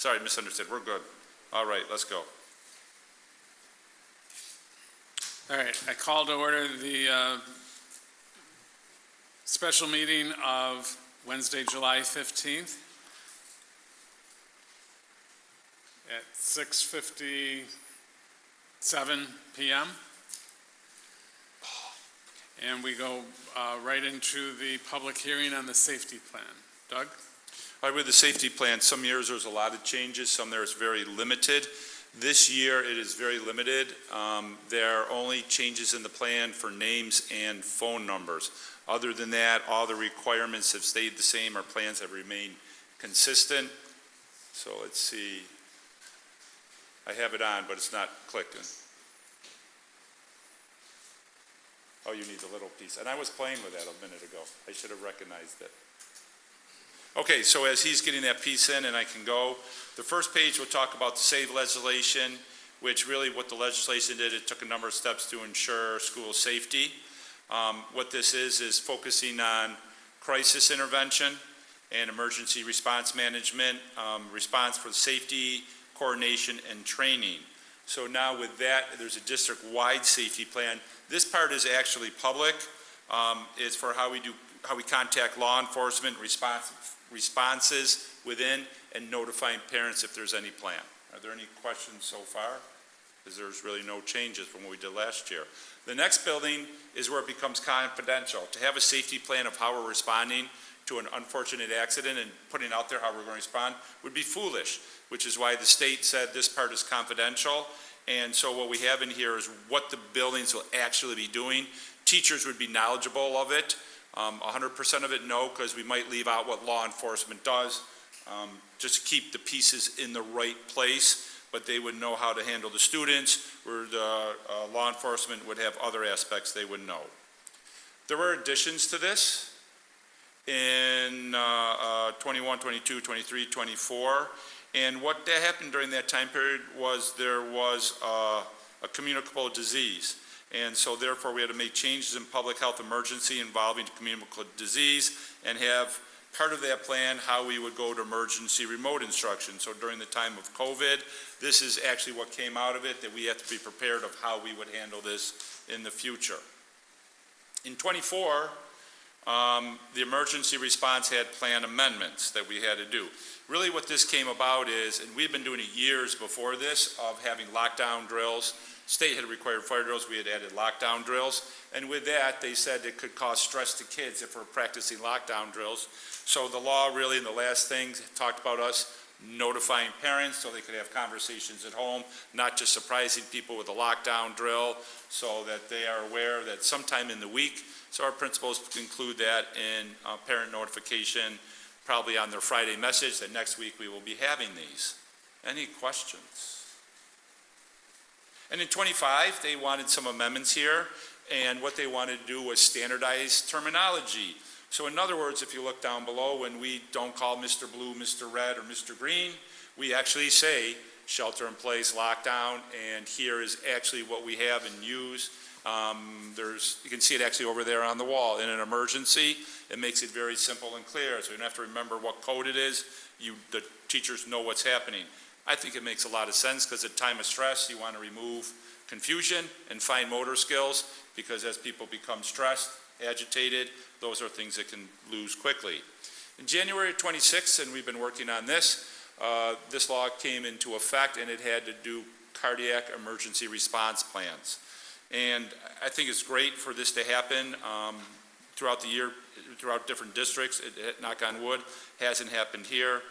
Sorry, misunderstood. We're good. All right, let's go. All right, I call to order the special meeting of Wednesday, July 15th at 6:57 p.m. And we go right into the public hearing on the safety plan. Doug? All right, with the safety plan, some years there's a lot of changes, some there is very limited. This year it is very limited. There are only changes in the plan for names and phone numbers. Other than that, all the requirements have stayed the same. Our plans have remained consistent. So let's see. I have it on, but it's not clicking. Oh, you need the little piece. And I was playing with that a minute ago. I should have recognized it. Okay, so as he's getting that piece in and I can go, the first page will talk about the SAVE legislation, which really what the legislation did, it took a number of steps to ensure school safety. What this is focusing on crisis intervention and emergency response management, response for safety, coordination, and training. So now with that, there's a district-wide safety plan. This part is actually public. It's for how we contact law enforcement, responses within, and notifying parents if there's any plan. Are there any questions so far? Because there's really no changes from what we did last year. The next building is where it becomes confidential. To have a safety plan of how we're responding to an unfortunate accident and putting out there how we're going to respond would be foolish, which is why the state said this part is confidential. And so what we have in here is what the buildings will actually be doing. Teachers would be knowledgeable of it. 100% of it, no, because we might leave out what law enforcement does, just to keep the pieces in the right place, but they would know how to handle the students, where the law enforcement would have other aspects they would know. There were additions to this in 21, 22, 23, 24, and what happened during that time period was there was a communicable disease. And so therefore we had to make changes in public health emergency involving communicable disease and have part of that plan how we would go to emergency remote instruction. So during the time of COVID, this is actually what came out of it, that we have to be prepared of how we would handle this in the future. In 24, the emergency response had plan amendments that we had to do. Really what this came about is, and we've been doing it years before this, of having lockdown drills. State had required fire drills, we had added lockdown drills, and with that, they said it could cause stress to kids if we're practicing lockdown drills. So the law really, in the last thing, talked about us notifying parents so they could have conversations at home, not just surprising people with a lockdown drill, so that they are aware that sometime in the week, so our principals include that in parent notification, probably on their Friday message, that next week we will be having these. Any questions? And in 25, they wanted some amendments here, and what they wanted to do was standardize terminology. So in other words, if you look down below, when we don't call Mr. Blue, Mr. Red, or Mr. Green, we actually say shelter in place, lockdown, and here is actually what we have and use. You can see it actually over there on the wall. In an emergency, it makes it very simple and clear, so you don't have to remember what code it is. The teachers know what's happening. I think it makes a lot of sense because at time of stress, you want to remove confusion and fine motor skills, because as people become stressed, agitated, those are things that can lose quickly. In January 26th, and we've been working on this, this law came into effect, and it had to do cardiac emergency response plans. And I think it's great for this to happen throughout the year, throughout different districts. It, knock on wood, hasn't happened here,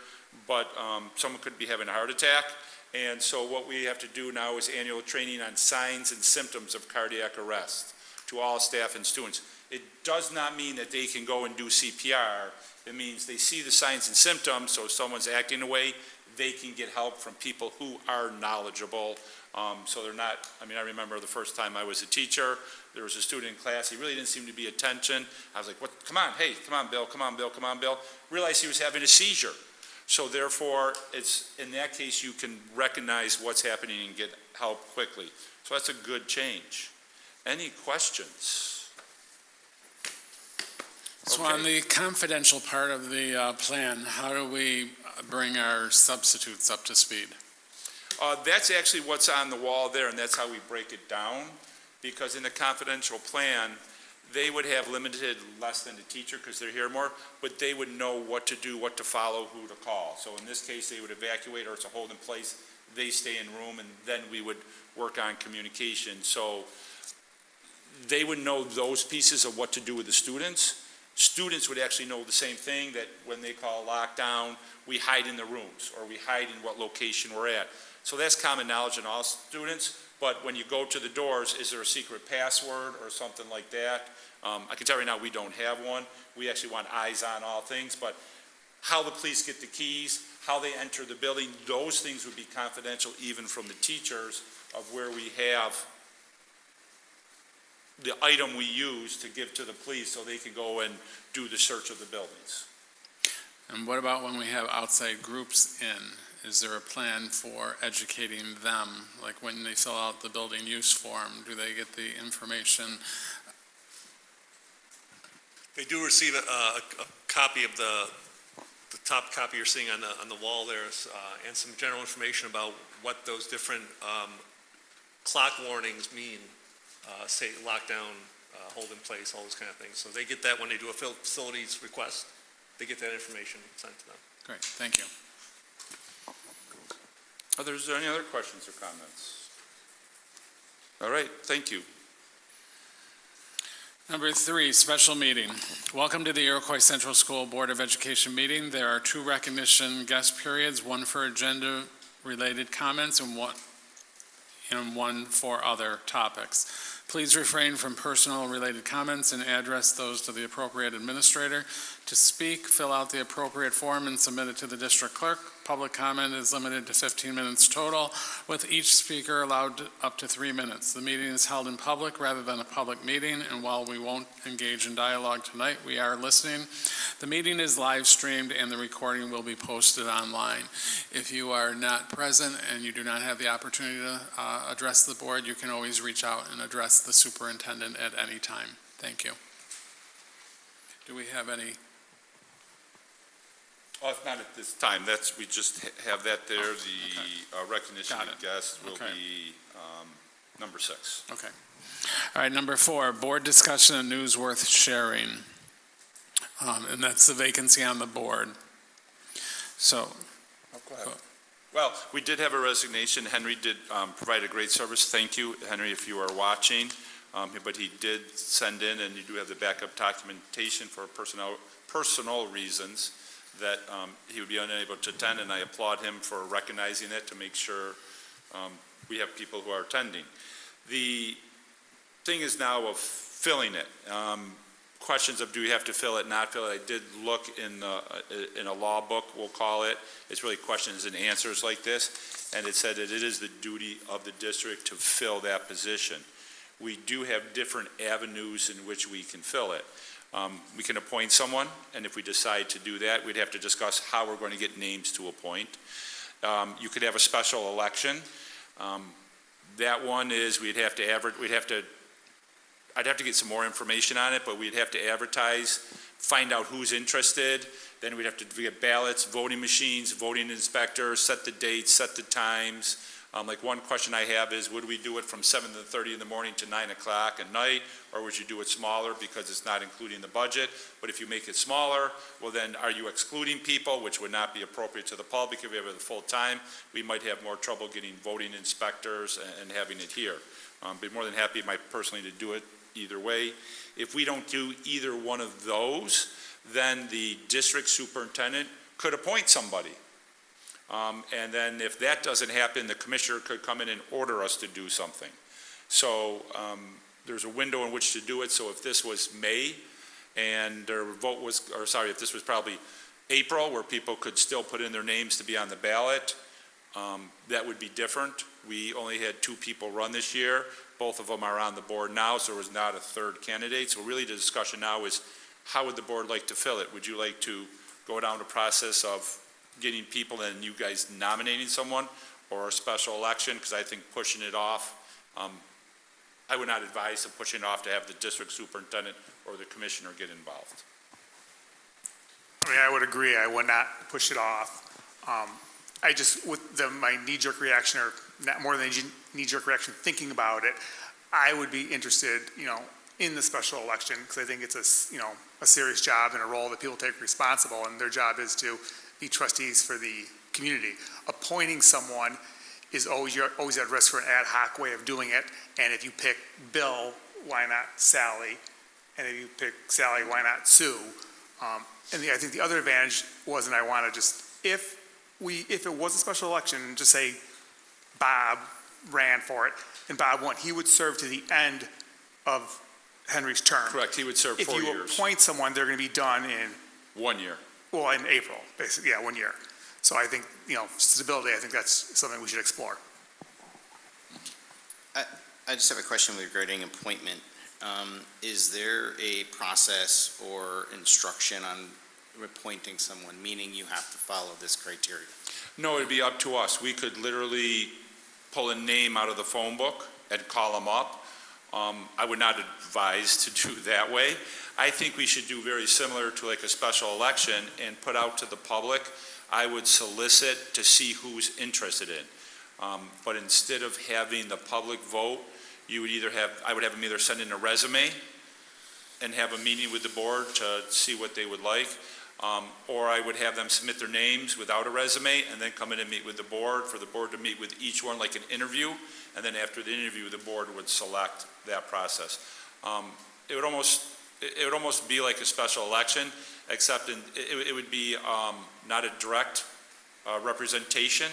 but someone could be having a heart attack. And so what we have to do now is annual training on signs and symptoms of cardiac arrest to all staff and students. It does not mean that they can go and do CPR. It means they see the signs and symptoms, so if someone's acting away, they can get help from people who are knowledgeable. So they're not, I remember the first time I was a teacher, there was a student in class, he really didn't seem to be attention. I was like, what, come on, hey, come on, Bill, come on, Bill, come on, Bill. Realized he was having a seizure. So therefore, it's, in that case, you can recognize what's happening and get help quickly. So that's a good change. Any questions? So on the confidential part of the plan, how do we bring our substitutes up to speed? That's actually what's on the wall there, and that's how we break it down, because in the confidential plan, they would have limited less than the teacher because they're here more, but they would know what to do, what to follow, who to call. So in this case, they would evacuate, or it's a hold in place, they stay in room, and then we would work on communication. So they would know those pieces of what to do with the students. Students would actually know the same thing, that when they call lockdown, we hide in the rooms, or we hide in what location we're at. So that's common knowledge in all students, but when you go to the doors, is there a secret password or something like that? I can tell you right now, we don't have one. We actually want eyes on all things, but how the police get the keys, how they enter the building, those things would be confidential even from the teachers, of where we have the item we use to give to the police so they can go and do the search of the buildings. And what about when we have outside groups in? Is there a plan for educating them? Like when they fill out the building use form, do they get the information? They do receive a copy of the top copy you're seeing on the wall there, and some general information about what those different clock warnings mean, say lockdown, hold in place, all those kind of things. So they get that when they do a facilities request. They get that information sent to them. Great, thank you. Are there any other questions or comments? All right, thank you. Number 3, special meeting. Welcome to the Iroquois Central School Board of Education meeting. There are 2 recognition guest periods, one for agenda-related comments and one for other topics. Please refrain from personal related comments and address those to the appropriate administrator. To speak, fill out the appropriate form and submit it to the district clerk. Public comment is limited to 15 minutes total, with each speaker allowed up to 3 minutes. The meeting is held in public rather than a public meeting, and while we won't engage in dialogue tonight, we are listening. The meeting is live streamed and the recording will be posted online. If you are not present and you do not have the opportunity to address the board, you can always reach out and address the superintendent at any time. Thank you. Do we have any? Well, if not at this time, we just have that there. The recognition of guests will be number 6. Okay. All right, number 4, board discussion and news worth sharing. And that's the vacancy on the board. So. Go ahead. Well, we did have a resignation. Henry did provide a great service. Thank you, Henry, if you are watching. But he did send in, and you do have the backup documentation for personal reasons, that he would be unable to attend, and I applaud him for recognizing that to make sure we have people who are attending. The thing is now of filling it. Questions of do we have to fill it, not fill it. I did look in a law book, we'll call it. It's really questions and answers like this, and it said that it is the duty of the district to fill that position. We do have different avenues in which we can fill it. We can appoint someone, and if we decide to do that, we'd have to discuss how we're going to get names to appoint. You could have a special election. That one is I'd have to get some more information on it, but we'd have to advertise, find out who's interested. Then we'd have to get ballots, voting machines, voting inspectors, set the dates, set the times. Like one question I have is, would we do it from 7:30 in the morning to 9 o'clock at night, or would you do it smaller because it's not including the budget? But if you make it smaller, well then are you excluding people, which would not be appropriate to the public? If we have it full time, we might have more trouble getting voting inspectors and having it here. Be more than happy personally to do it either way. If we don't do either one of those, then the district superintendent could appoint somebody. And then if that doesn't happen, the commissioner could come in and order us to do something. So there's a window in which to do it. So if this was May and their vote was, or sorry, if this was probably April where people could still put in their names to be on the ballot, that would be different. We only had 2 people run this year. Both of them are on the board now, so there was not a third candidate. So really the discussion now is, how would the board like to fill it? Would you like to go down the process of getting people and you guys nominating someone, or a special election? Because I think pushing it off, I would not advise of pushing it off to have the district superintendent or the commissioner get involved. I mean, I would agree. I would not push it off. I just, with my knee-jerk reaction, or not more than a knee-jerk reaction, thinking about it, I would be interested, in the special election, because I think it's a serious job and a role that people take responsible, and their job is to be trustees for the community. Appointing someone is you're always at risk for an ad hoc way of doing it, and if you pick Bill, why not Sally? And if you pick Sally, why not Sue? I think the other advantage was, and I want to just, if it was a special election, just say Bob ran for it, and Bob won, he would serve to the end of Henry's term. Correct, he would serve 4 If you years. appoint someone, they're going to be done in, 1 year. well, in April, basically, 1 year. So I think, stability, I think that's something we should explore. I just have a question regarding appointment. Is there a process or instruction on appointing someone, meaning you have to follow this criteria? No, it'd be up to us. We could literally pull a name out of the phone book and call them up. I would not advise to do that way. I think we should do very similar to like a special election and put out to the public. I would solicit to see who's interested in. But instead of having the public vote, I would have them either send in a resume and have a meeting with the board to see what they would like, or I would have them submit their names without a resume and then come in and meet with the board, for the board to meet with each one like an interview, and then after the interview, the board would select that process. It would almost be like a special election, except it would be not a direct representation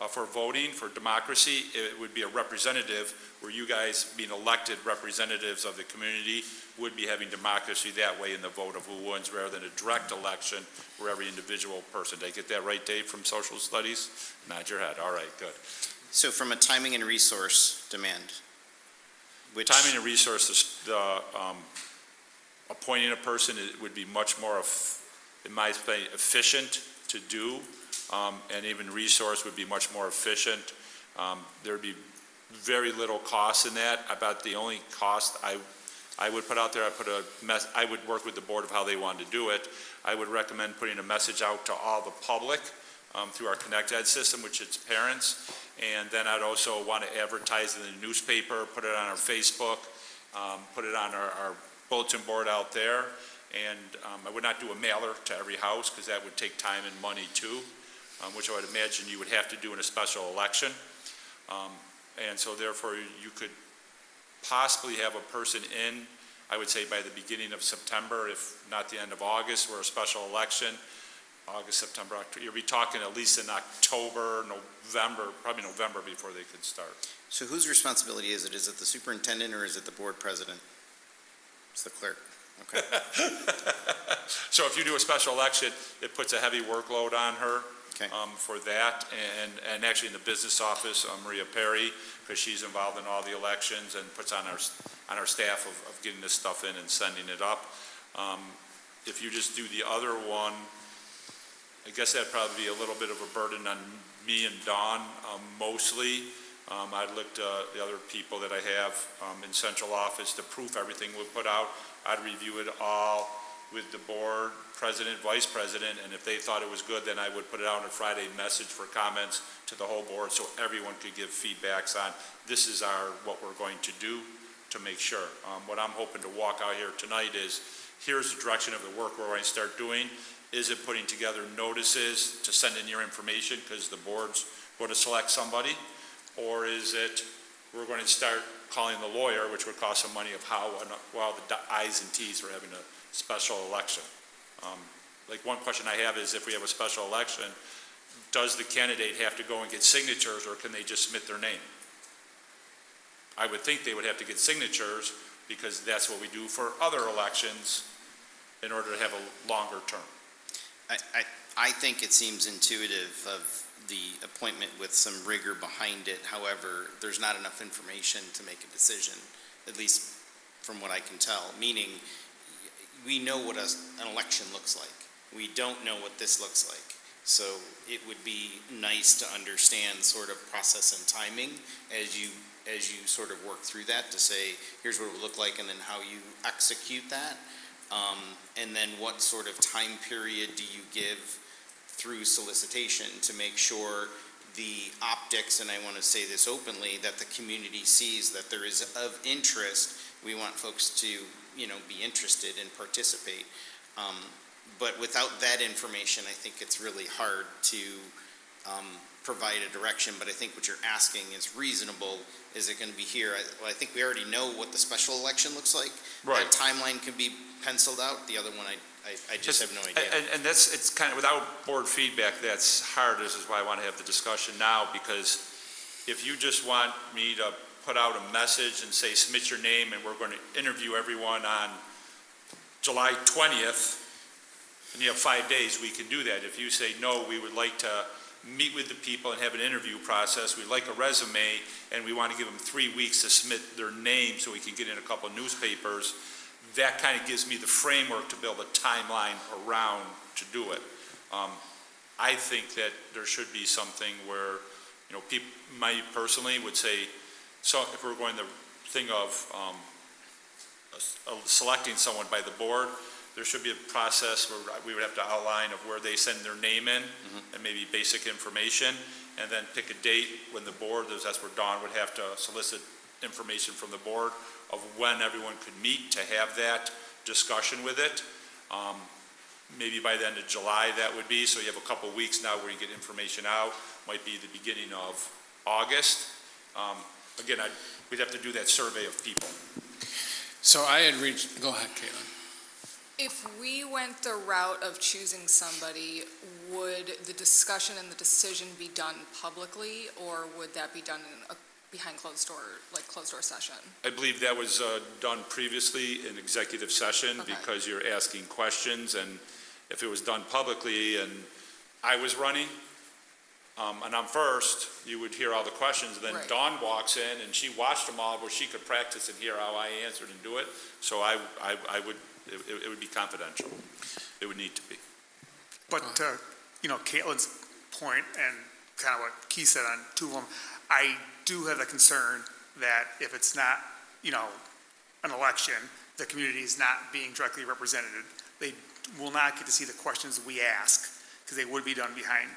for voting, for democracy. It would be a representative where you guys, being elected representatives of the community, would be having democracy that way in the vote of who wins, rather than a direct election where every individual person. Did I get that right, Dave, from social studies? Nod your head. All right, good. So from a timing and resource demand, which... Timing and resources, appointing a person, it would be much more, in my opinion, efficient to do, and even resource would be much more efficient. There'd be very little cost in that. About the only cost I would put out there, I would work with the board of how they wanted to do it. I would recommend putting a message out to all the public through our Connect Ed system, which is parents, and then I'd also want to advertise in the newspaper, put it on our Facebook, put it on our bulletin board out there, and I would not do a mailer to every house, because that would take time and money too, which I would imagine you would have to do in a special election. And so therefore you could possibly have a person in, I would say by the beginning of September, if not the end of August, where a special election, August, September, October, you'll be talking at least in October, November, probably November before they could start. So whose responsibility is it? Is it the superintendent or is it the board president? It's the clerk. Okay. So if you do a special election, it puts a heavy workload on her. Okay. For that, and actually in the business office, Maria Perry, because she's involved in all the elections and puts on our staff of getting this stuff in and sending it up. If you just do the other one, I guess that'd probably be a little bit of a burden on me and Dawn, mostly. I'd look to the other people that I have in central office to proof everything we put out. I'd review it all with the board, president, vice president, and if they thought it was good, then I would put it out on a Friday message for comments to the whole board so everyone could give feedbacks on this is what we're going to do to make sure. What I'm hoping to walk out here tonight is here's the direction of the work we're going to start doing. Is it putting together notices to send in your information because the board's going to select somebody? Or is it we're going to start calling the lawyer, which would cost some money, of how the I's and T's for having a special election. Like one question I have is if we have a special election, does the candidate have to go and get signatures or can they just submit their name? I would think they would have to get signatures because that's what we do for other elections in order to have a longer term. I think it seems intuitive of the appointment with some rigor behind it. However, there's not enough information to make a decision, at least from what I can tell, meaning we know what an election looks like. We don't know what this looks like. So it would be nice to understand sort of process and timing as you sort of work through that to say, here's what it would look like and then how you execute that. And then what sort of time period do you give through solicitation to make sure the optics, and I want to say this openly, that the community sees that there is of interest. We want folks to, be interested and participate. But without that information, I think it's really hard to provide a direction. But I think what you're asking is reasonable. Is it going to be here? I think we already know what the special election looks like. Right. That timeline can be penciled out. The other one, I just have no idea. And that's, it's kind of, without board feedback, that's hard. This is why I want to have the discussion now, because if you just want me to put out a message and say, submit your name, and we're going to interview everyone on July 20th, and you have 5 days, we can do that. If you say, no, we would like to meet with the people and have an interview process, we'd like a resume, and we want to give them 3 weeks to submit their name so we can get in a couple of newspapers, that kind of gives me the framework to build a timeline around to do it. I think that there should be something where, people, personally would say, so if we're going the thing of selecting someone by the board, there should be a process where we would have to outline of where they send their name in and maybe basic information, and then pick a date when the board, that's where Dawn would have to solicit information from the board of when everyone could meet to have that discussion with it. Maybe by the end of July that would be, so you have a couple of weeks now where you get information out, might be the beginning of August. Again, we'd have to do that survey of people. So I had reached, go ahead, Caitlin. If we went the route of choosing somebody, would the discussion and the decision be done publicly, or would that be done in a behind closed door session? I believe that was done previously in executive session, Okay. because you're asking questions, and if it was done publicly and I was running, and I'm first, you would hear all the questions, and then Right. Dawn walks in and she watched them all where she could practice and hear how I answered and do it. So I would, it would be confidential. It would need to be. But to, Caitlin's point and kind of what Keith said on two of them, I do have a concern that if it's not, an election, the community is not being directly represented. They will not get to see the questions we ask, because they would be done behind,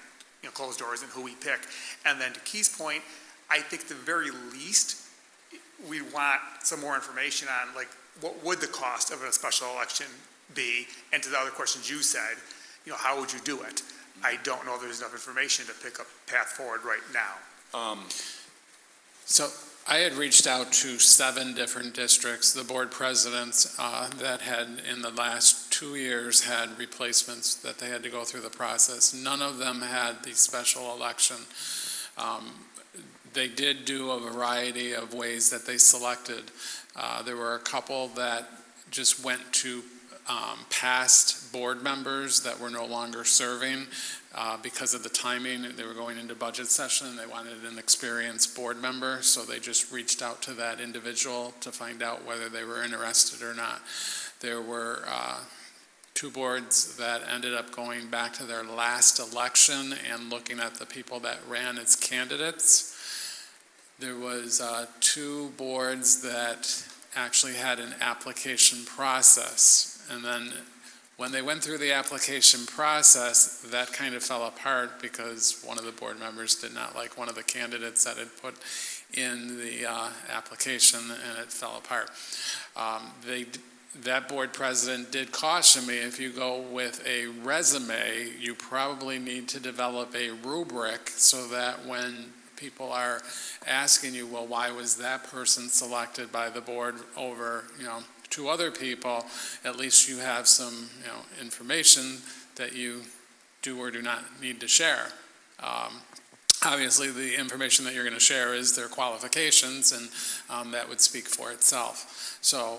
closed doors and who we pick. And then to Keith's point, I think at the very least, we want some more information on, like, what would the cost of a special election be? And to the other questions you said, how would you do it? I don't know if there's enough information to pick a path forward right now. So I had reached out to 7 different districts, the board presidents that had, in the last 2 years, had replacements that they had to go through the process. None of them had the special election. They did do a variety of ways that they selected. There were a couple that just went to past board members that were no longer serving because of the timing. They were going into budget session and they wanted an experienced board member, so they just reached out to that individual to find out whether they were interested or not. There were 2 boards that ended up going back to their last election and looking at the people that ran as candidates. There was 2 boards that actually had an application process. And then when they went through the application process, that kind of fell apart because one of the board members did not like one of the candidates that had put in the application, and it fell apart. That board president did caution me, if you go with a resume, you probably need to develop a rubric so that when people are asking you, well, why was that person selected by the board over, 2 other people, at least you have some, information that you do or do not need to share. Obviously, the information that you're going to share is their qualifications, and that would speak for itself. So,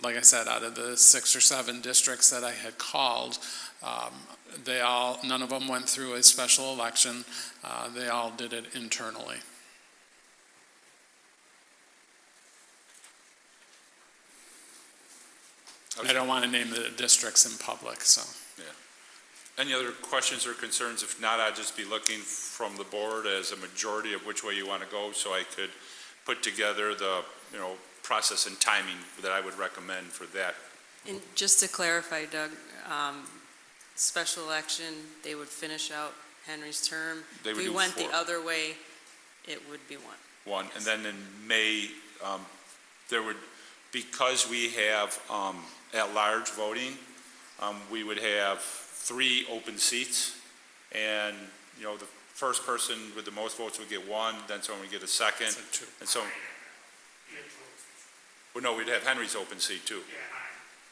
like I said, out of the 6 or 7 districts that I had called, none of them went through a special election. They all did it internally. I don't want to name the districts in public, so. Yeah. Any other questions or concerns? If not, I'd just be looking from the board as a majority of which way you want to go, so I could put together the, process and timing that I would recommend for that. And just to clarify, Doug, special election, they would finish out Henry's term. They If would we do went the 4. other way, it would be one. One, and then in May, there would, because we have at-large voting, we would have 3 open seats, and, you know, the first person with the most votes would get 1, then someone would get a second, and so, well, no, we'd have Henry's open seat too.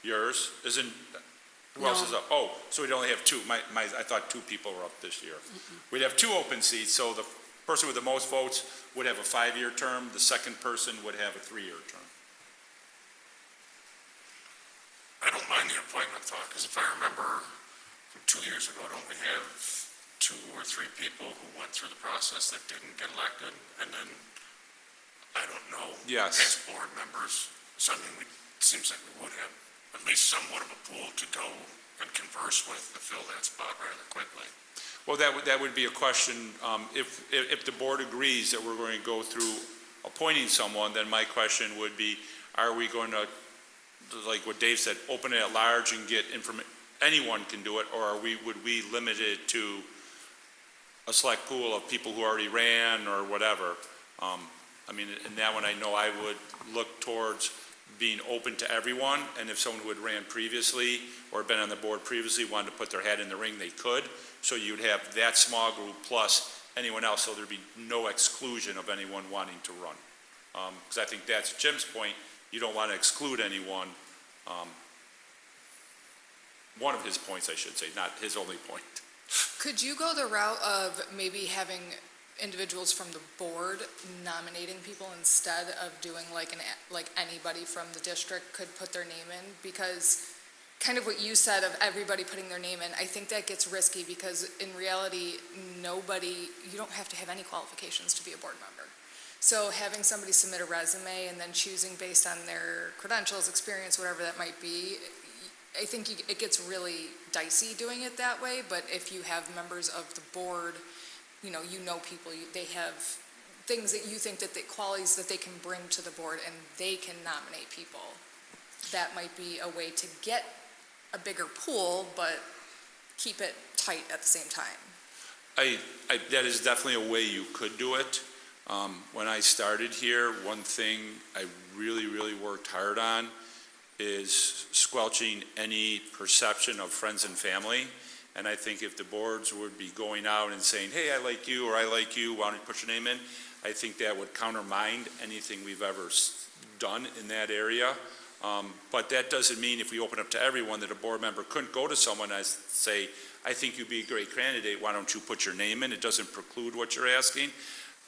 Yours isn't, who else is No. up? Oh, so we'd only have 2, I thought 2 people were up this year. We'd have 2 open seats, so the person with the most votes would have a 5-year term, the second person would have a 3-year term. I don't mind the appointment thought, because if I remember from 2 years ago, don't we have 2 or 3 people who went through the process that didn't get elected? And then, I don't know. Yes. As board members, something it seems like we would have at least somewhat of a pool to go and converse with to fill that spot rather quickly. Well, that would be a question, if the board agrees that we're going to go through appointing someone, then my question would be, are we going to, like what Dave said, open it at large and get anyone can do it, or would we limit it to a select pool of people who already ran or whatever? I mean, in that one, I know I would look towards being open to everyone, and if someone who had ran previously or been on the board previously wanted to put their hat in the ring, they could. So you'd have that small group plus anyone else, so there'd be no exclusion of anyone wanting to run. Because I think that's Jim's point, you don't want to exclude anyone. One of his points, I should say, not his only point. Could you go the route of maybe having individuals from the board nominating people instead of doing like anybody from the district could put their name in? Because kind of what you said of everybody putting their name in, I think that gets risky because in reality, you don't have to have any qualifications to be a board member. So having somebody submit a resume and then choosing based on their credentials, experience, whatever that might be, I think it gets really dicey doing it that way. But if you have members of the board, you know people, they have things that you think that the qualities that they can bring to the board and they can nominate people. That might be a way to get a bigger pool, but keep it tight at the same time. That is definitely a way you could do it. When I started here, one thing I really worked hard on is squelching any perception of friends and family. And I think if the boards would be going out and saying, hey, I like you, or I like you, why don't you put your name in? I think that would countermine anything we've ever done in that area. But that doesn't mean if we open up to everyone that a board member couldn't go to someone and say, I think you'd be a great candidate, why don't you put your name in? It doesn't preclude what you're asking.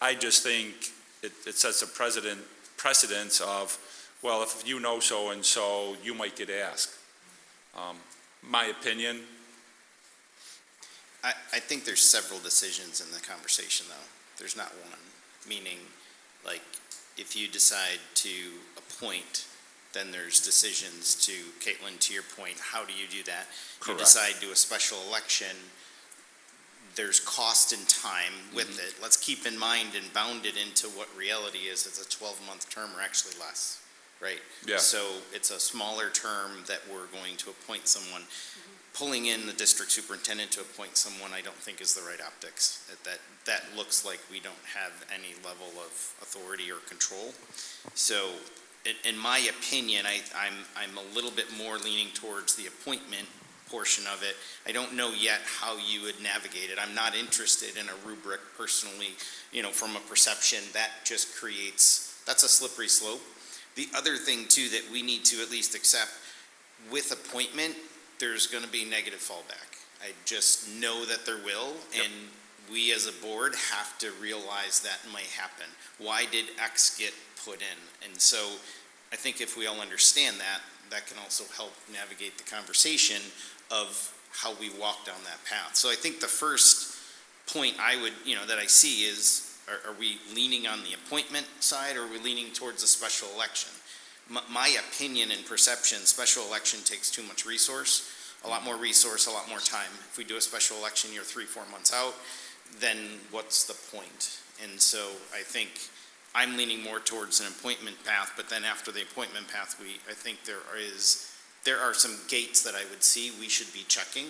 I just think it sets a precedence of, well, if you know so-and-so, you might get asked. My opinion. I think there's several decisions in the conversation, though. There's not one, meaning, like, if you decide to appoint, then there's decisions to, Caitlin, to your point, how do you do that? Correct. You decide to do a special election, there's cost and time with it. Let's keep in mind and bound it into what reality is. It's a 12-month term or actually less, right? Yeah. So it's a smaller term that we're going to appoint someone. Pulling in the district superintendent to appoint someone, I don't think is the right optics. That looks like we don't have any level of authority or control. So in my opinion, I'm a little bit more leaning towards the appointment portion of it. I don't know yet how you would navigate it. I'm not interested in a rubric personally, from a perception. That just creates, that's a slippery slope. The other thing too that we need to at least accept, with appointment, there's going to be negative fallback. I just know that there will, and we as a board have to realize that might happen. Why did X get put in? And so I think if we all understand that, that can also help navigate the conversation of how we walk down that path. So I think the first point I would, that I see is, are we leaning on the appointment side, or are we leaning towards a special election? My opinion and perception, special election takes too much resource, a lot more resource, a lot more time. If we do a special election, you're 3-4 months out, then what's the point? And so I think I'm leaning more towards an appointment path, but then after the appointment path, I think there is there are some gates that I would see we should be checking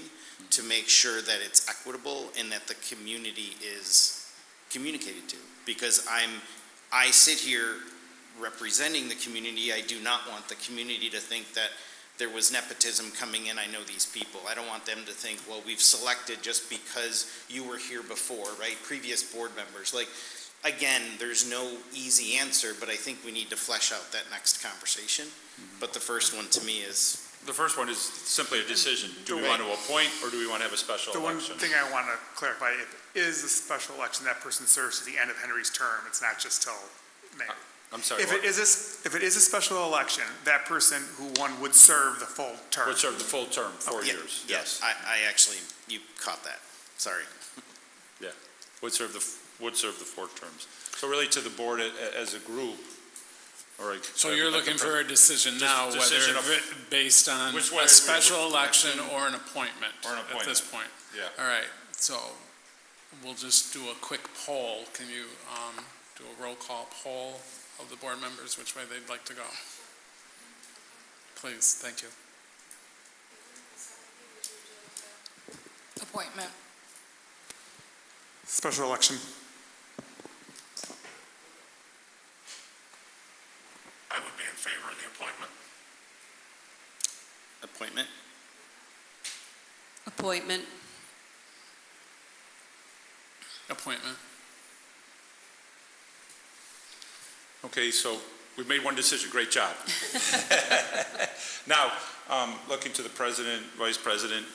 to make sure that it's equitable and that the community is communicated to. Because I sit here representing the community. I do not want the community to think that there was nepotism coming in. I know these people. I don't want them to think, well, we've selected just because you were here before, right? Previous board members. Like, again, there's no easy answer, but I think we need to flesh out that next conversation. But the first one to me is, The first one is simply a decision. Do we want to appoint, or do we want to have a special The one election? thing I want to clarify, if it is a special election, that person serves to the end of Henry's term. It's not just till May. I'm sorry, If it is a special election, that person who won would serve the full term. would serve the full term, 4 yeah, years, yeah, yes. I actually, you caught that. Sorry. Would serve the 4 terms. So really to the board as a group, or. So you're looking for a decision now, Decision whether of- based on Which way a special which election direction? or an appointment Or an at this point? Yeah. All right, so we'll just do a quick poll. Can you do a roll call poll of the board members, which way they'd like to go? Please, thank you. Appointment. Special election. I would be in favor of the appointment. Appointment? Appointment. Appointment. Okay, so we've made one decision, great job. Now, looking to the president, vice president,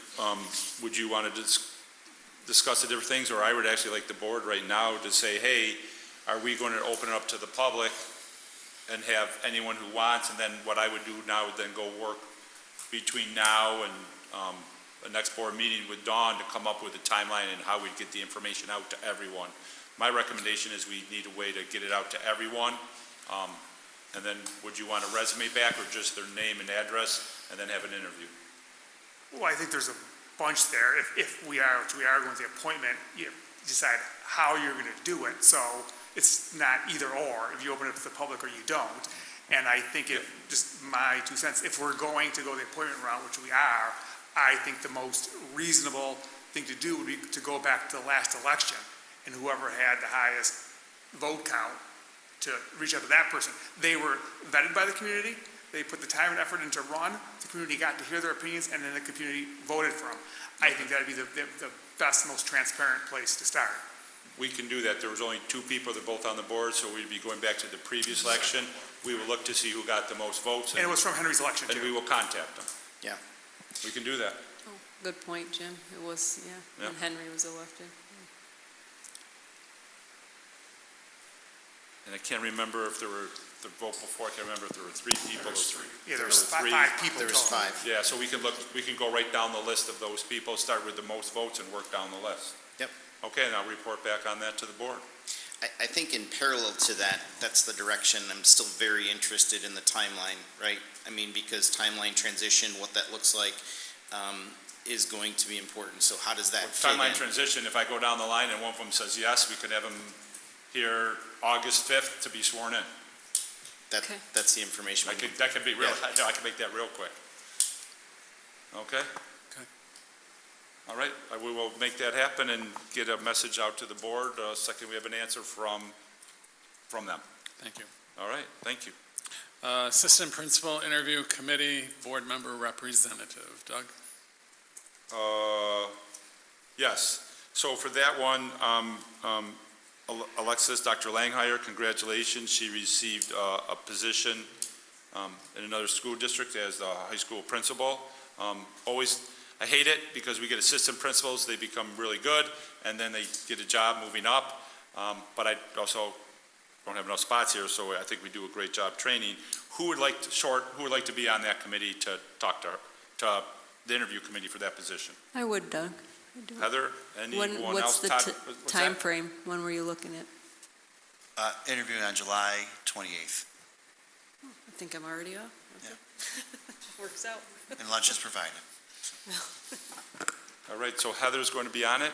would you want to discuss the different things, or I would actually like the board right now to say, hey, are we going to open it up to the public and have anyone who wants, and then what I would do now would then go work between now and the next board meeting with Dawn to come up with a timeline and how we'd get the information out to everyone. My recommendation is we need a way to get it out to everyone. And then would you want a resume back or just their name and address and then have an interview? Well, I think there's a bunch there. If we are going to the appointment, you decide how you're going to do it. So it's not either or, if you open it to the public or you don't. And I think just my 2 cents, if we're going to go the appointment route, which we are, I think the most reasonable thing to do would be to go back to the last election, and whoever had the highest vote count to reach out to that person. They were vetted by the community. They put the time and effort into run. The community got to hear their opinions, and then the community voted for them. I think that'd be the best, most transparent place to start. We can do that. There was only 2 people that are both on the board, so we'd be going back to the previous election. We will look to see who got the most votes, And it was from Henry's election, and we too. will contact them. Yeah. We can do that. Oh, good point, Jim. It was, Yeah. when Henry was elected. And I can't remember if there were, the vote before, I can't remember if there were 3 people. Yeah, there was were 3. 5 people There was total. 5. Yeah, so we can go right down the list of those people, start with the most votes and work down the list. Yep. Okay, and I'll report back on that to the board. I think in parallel to that, that's the direction. I'm still very interested in the timeline, right? I mean, because timeline transition, what that looks like, is going to be important. So how does that fit Timeline in? transition, if I go down the line and one of them says yes, we could have them here August 5th to be sworn in. Okay. That's the information. we need. That could be real, I can make that real quick. Okay? Okay. All right, we will make that happen and get a message out to the board. Second, we have an answer from them. Thank you. All right, thank you. Assistant Principal Interview Committee Board Member Representative. Doug? Yes, so for that one, Alexis, Dr. Langhire, congratulations. She received a position in another school district as the high school principal. I hate it because we get assistant principals, they become really good, and then they get a job moving up. But I also don't have enough spots here, so I think we do a great job training. Who would like to be on that committee to talk to the interview committee for that position? I would, Doug. Heather, anyone else? What's the Todd, what's that? time frame? When were you looking at? Interviewing on July 28th, I think I'm already up. Okay. Works out. and lunch is provided. All right, so Heather's going to be on it.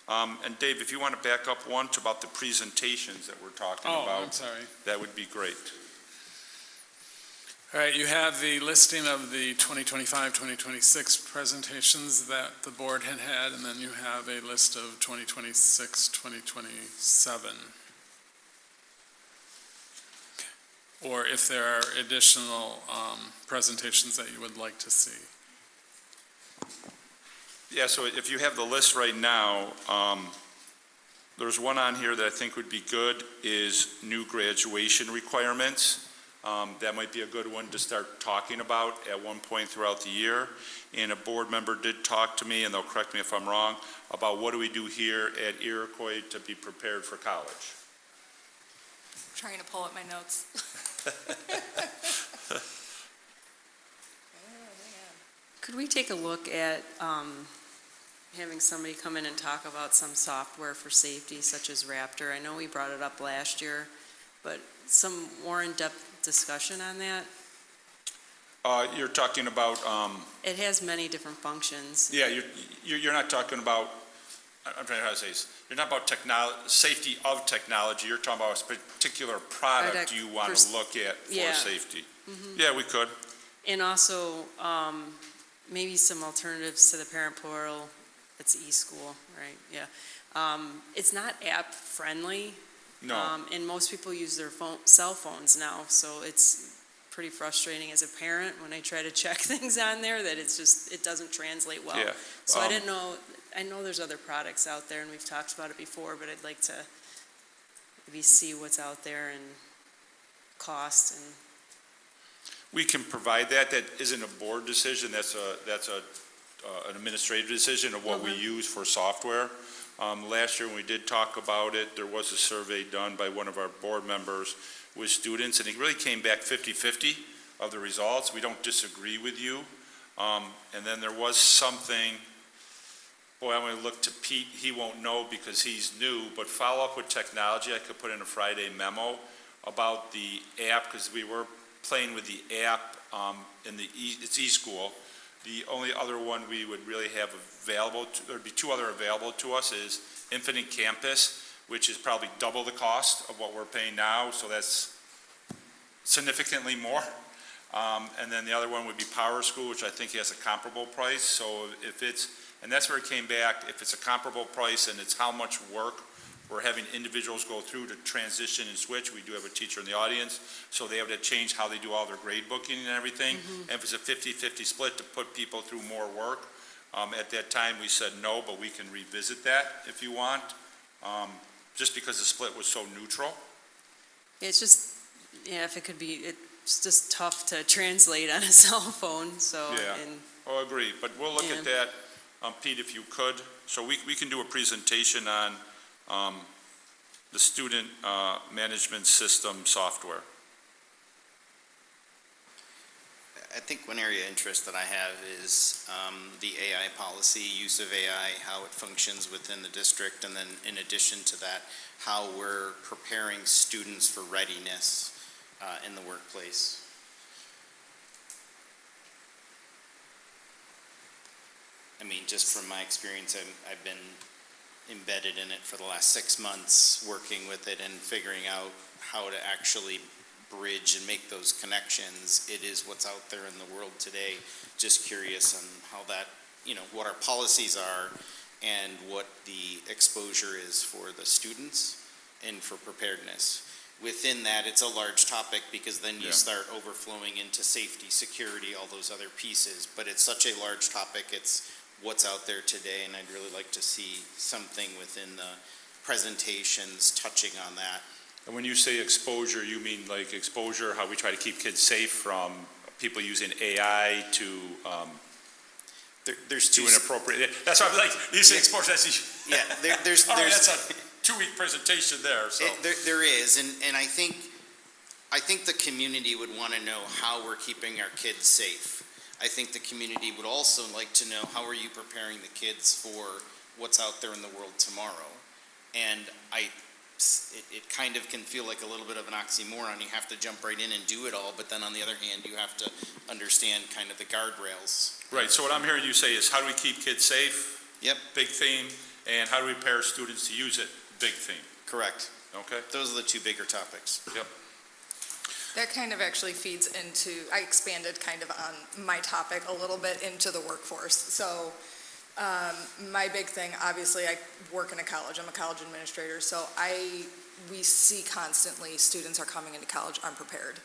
And Dave, if you want to back up one to about the presentations that we're talking Oh, about. I'm sorry. That would be great. All right, you have the listing of the 2025, 2026 presentations that the board had, and then you have a list of 2026, 2027. Or if there are additional presentations that you would like to see. Yeah, so if you have the list right now, there's one on here that I think would be good, is new graduation requirements. That might be a good one to start talking about at one point throughout the year. And a board member did talk to me, and they'll correct me if I'm wrong, about what do we do here at Iroquois to be prepared for college. Trying to pull up my notes. Could we take a look at having somebody come in and talk about some software for safety such as Raptor? I know we brought it up last year, but some more in-depth discussion on that? You're talking about, It has many different functions. yeah, you're not talking about, I'm trying to how to say this. You're not about safety of technology. You're talking about a particular product you want to look at for yeah. safety. Yeah, we could. And also, maybe some alternatives to the parent portal. It's e-school, right? Yeah. It's not app-friendly. No. And most people use their cell phones now, so it's pretty frustrating as a parent when I try to check things on there that it doesn't translate well. Yeah. So I didn't know, I know there's other products out there and we've talked about it before, but I'd like to maybe see what's out there and cost and. We can provide that. That isn't a board decision. That's an administrative decision of what we use for software. Last year when we did talk about it, there was a survey done by one of our board members with students, and it really came back 50-50 of the results. We don't disagree with you. And then there was something, boy, I'm going to look to Pete. He won't know because he's new, but follow up with technology. I could put in a Friday memo about the app, because we were playing with the app it's eSchool. The only other one we would really have available, there'd be two other available to us, is Infinite Campus, which is probably double the cost of what we're paying now, so that's significantly more. And then the other one would be Power School, which I think has a comparable price. So if it's, and that's where it came back, if it's a comparable price and it's how much work we're having individuals go through to transition and switch. We do have a teacher in the audience, so they have to change how they do all their grade booking and everything. And if it's a 50-50 split to put people through more work, at that time we said no, but we can revisit that if you want, just because the split was so neutral. It's just, yeah, if it could be, it's just tough to translate on a cell phone, so. Yeah. And, Oh, agree, but we'll look at that, Pete, if you could. So we can do a presentation on the student management system software. I think one area of interest that I have is the AI policy, use of AI, how it functions within the district, and then in addition to that, how we're preparing students for readiness in the workplace. I mean, just from my experience, I've been embedded in it for the last 6 months, working with it and figuring out how to actually bridge and make those connections. It is what's out there in the world today. Just curious on how that, what our policies are and what the exposure is for the students and for preparedness. Within that, it's a large topic because then you start overflowing into safety, security, all those other pieces. But it's such a large topic. It's what's out there today, and I'd really like to see something within the presentations touching on that. And when you say exposure, you mean like exposure, how we try to keep kids safe from people using AI to there's two inappropriate. That's why I'm like, you say exposure, that's there's that's a 2-week presentation there. So there is, and I think the community would want to know how we're keeping our kids safe. I think the community would also like to know how are you preparing the kids for what's out there in the world tomorrow. And it kind of can feel like a little bit of an oxymoron. You have to jump right in and do it all, but then on the other hand, you have to understand kind of the guardrails. Right, so what I'm hearing you say is how do we keep kids safe? Yep. Big theme. And how do we prepare students to use it? Big theme. Correct. Okay. Those are the two bigger topics. Yep. That kind of actually feeds into, I expanded kind of on my topic a little bit into the workforce. So my big thing, obviously, I work in a college. I'm a college administrator, so we see constantly students are coming into college unprepared,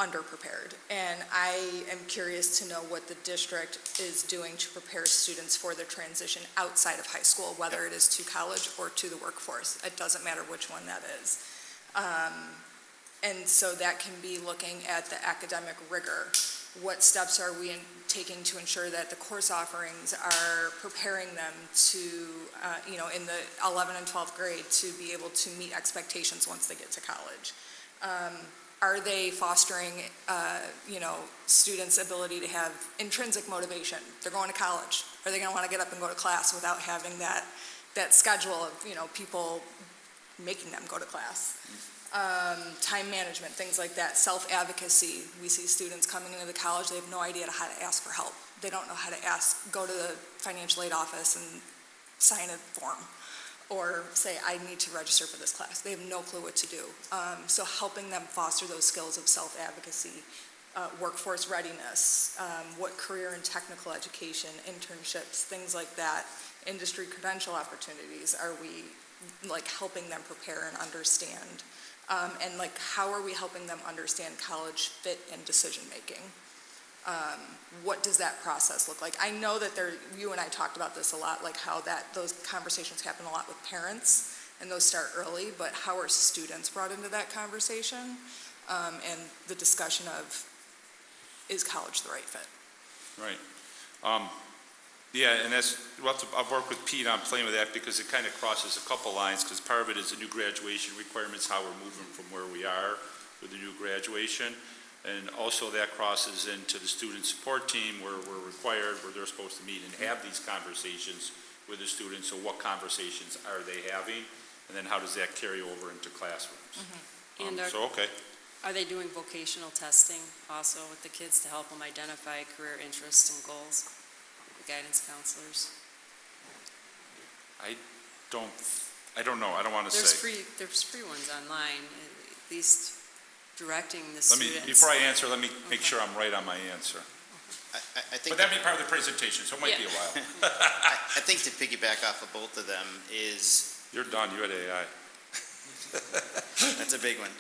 underprepared. And I am curious to know what the district is doing to prepare students for their transition outside of high school, whether it is to college or to the workforce. It doesn't matter which one that is. And so that can be looking at the academic rigor. What steps are we taking to ensure that the course offerings are preparing them to, in the 11th and 12th grade to be able to meet expectations once they get to college? Are they fostering, students' ability to have intrinsic motivation? They're going to college. Are they going to want to get up and go to class without having that schedule of, people making them go to class? Time management, things like that, self-advocacy. We see students coming into the college, they have no idea how to ask for help. They don't know how to go to the financial aid office and sign a form or say, I need to register for this class. They have no clue what to do. So helping them foster those skills of self-advocacy, workforce readiness, what career and technical education, internships, things like that, industry credential opportunities, are we helping them prepare and understand? And how are we helping them understand college fit and decision-making? What does that process look like? I know that you and I talked about this a lot, how those conversations happen a lot with parents, and those start early, but how are students brought into that conversation? And the discussion of, is college the right fit? Right. Yeah, and I've worked with Pete on playing with that because it kind of crosses a couple lines, because part of it is the new graduation requirements, how we're moving from where we are with the new graduation. And also that crosses into the student support team where we're required, where they're supposed to meet and have these conversations with the students. So what conversations are they having? And then how does that carry over into classrooms? And Okay. are they doing vocational testing also with the kids to help them identify career interests and goals? The guidance counselors? I don't know. I don't want to say. There's free ones online, at least directing the students. Before I answer, let me make sure I'm right on my answer. I think But that'd be part of the presentation, so it might be a while. I think to piggyback off of both of them is, You're done. You had AI. that's a big one.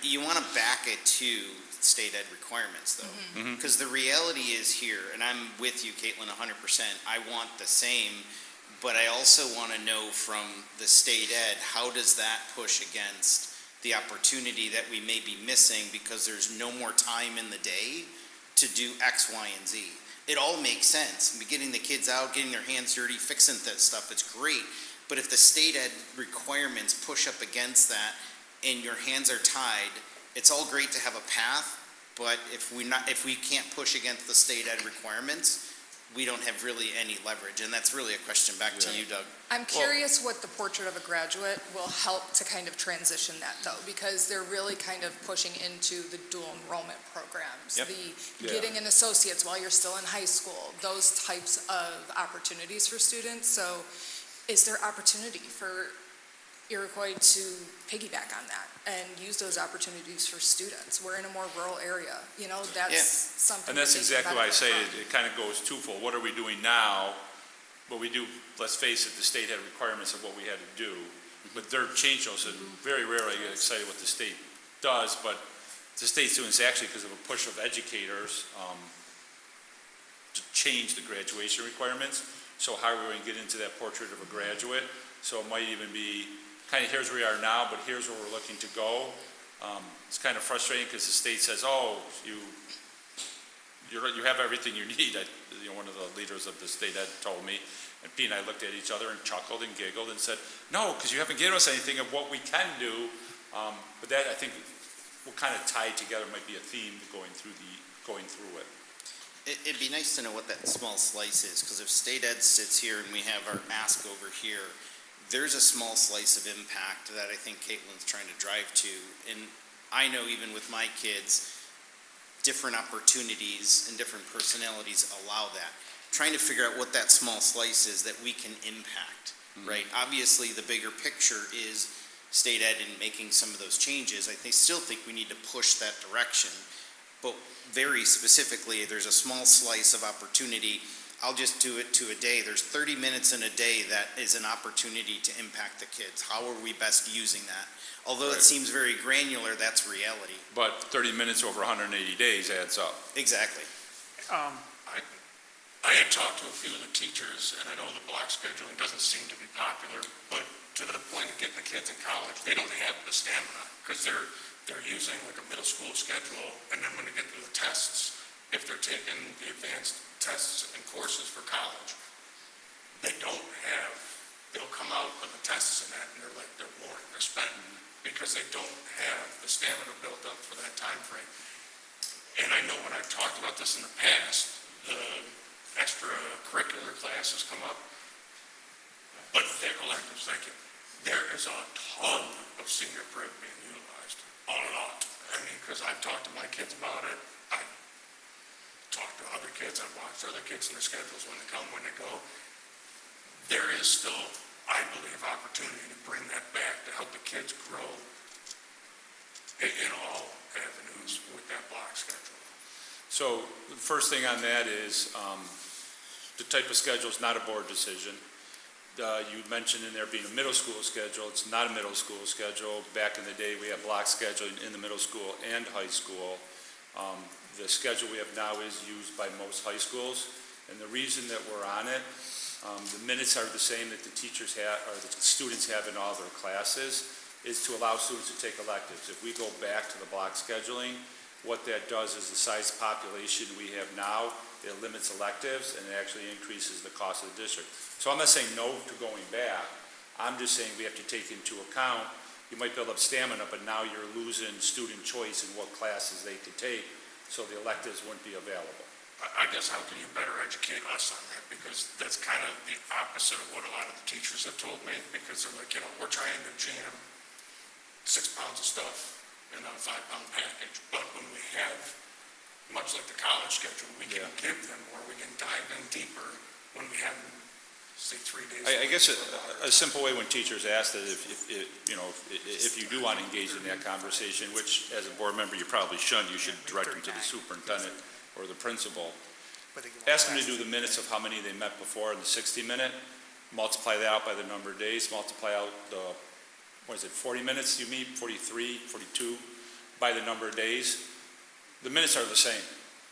You want to back it to state ed requirements, though. Because the reality is here, and I'm with you, Caitlin, 100%. I want the same, but I also want to know from the state ed, how does that push against the opportunity that we may be missing because there's no more time in the day to do X, Y, and Z. It all makes sense. Getting the kids out, getting their hands dirty, fixing that stuff, it's great. But if the state ed requirements push up against that and your hands are tied, it's all great to have a path, but if we can't push against the state ed requirements, we don't have really any leverage. And that's really a question back to you, Doug. I'm curious what the portrait of a graduate will help to kind of transition that, though, because they're really kind of pushing into the dual enrollment programs, getting an associate's while you're still in high school, those types of opportunities for students. So is there opportunity for Iroquois to piggyback on that and use those opportunities for students? We're in a more rural area, that's something. And that's exactly why I say it kind of goes twofold. What are we doing now? But we do, let's face it, the state had requirements of what we had to do, but they're changing those. And very rarely I get excited what the state does, but the state's doing this actually because of a push of educators to change the graduation requirements. So how are we going to get into that portrait of a graduate? So it might even be kind of here's where we are now, but here's where we're looking to go. It's kind of frustrating because the state says, oh, you have everything you need. One of the leaders of the state ed told me, and Pete and I looked at each other and chuckled and giggled and said, no, because you haven't given us anything of what we can do. But that, I think, will kind of tie together, might be a theme going through it. It'd be nice to know what that small slice is, because if state ed sits here and we have our ask over here, there's a small slice of impact that I think Caitlin's trying to drive to. And I know even with my kids, different opportunities and different personalities allow that. Trying to figure out what that small slice is that we can impact, right? Obviously, the bigger picture is state ed in making some of those changes. Still think we need to push that direction. But very specifically, there's a small slice of opportunity. I'll just do it to a day. There's 30 minutes in a day that is an opportunity to impact the kids. How are we best using that? Although Right. it seems very granular, that's reality. But 30 minutes over 180 days adds up. Exactly. I had talked to a few of the teachers, and I know the block scheduling doesn't seem to be popular, but to the point of getting the kids in college, they don't have the stamina, because they're using like a middle school schedule, and then when they get to the tests, if they're taking the advanced tests and courses for college, they'll come out of the tests and that, and they're worn, they're spent, because they don't have the stamina built up for that time frame. And I know when I've talked about this in the past, the extracurricular classes come up, but their electives, thank you. There is a ton of senior prep being utilized, a lot. I mean, because I've talked to my kids about it, I've talked to other kids, I've watched other kids in their schedules when they come, when they go. There is still, I believe, opportunity to bring that back, to help the kids grow in all avenues with that block schedule. So the first thing on that is the type of schedule is not a board decision. You mentioned in there being a middle school schedule. It's not a middle school schedule. Back in the day, we had block scheduling in the middle school and high school. The schedule we have now is used by most high schools. And the reason that we're on it, the minutes are the same that the teachers have, or the students have in all their classes, is to allow students to take electives. If we go back to the block scheduling, what that does is the size population we have now, it limits electives and it actually increases the cost of the district. So I'm not saying no to going back. I'm just saying we have to take into account, you might build up stamina, but now you're losing student choice in what classes they could take, so the electives wouldn't be available. I guess how can you better educate us on that? Because that's kind of the opposite of what a lot of the teachers have told me, because they're like, we're trying to jam 6 pounds of stuff in a 5-pound package, but when we have, much like the college schedule, we can give them, or we can dive in deeper when we have, say, 3 days. I guess a simple way when teachers ask that if you do want to engage in that conversation, which as a board member you probably shouldn't, you should direct them to the superintendent or the principal. Ask them to do the minutes of how many they met before in the 60-minute, multiply that out by the number of days, multiply out the 40 minutes you meet, 43, 42, by the number of days. The minutes are the same.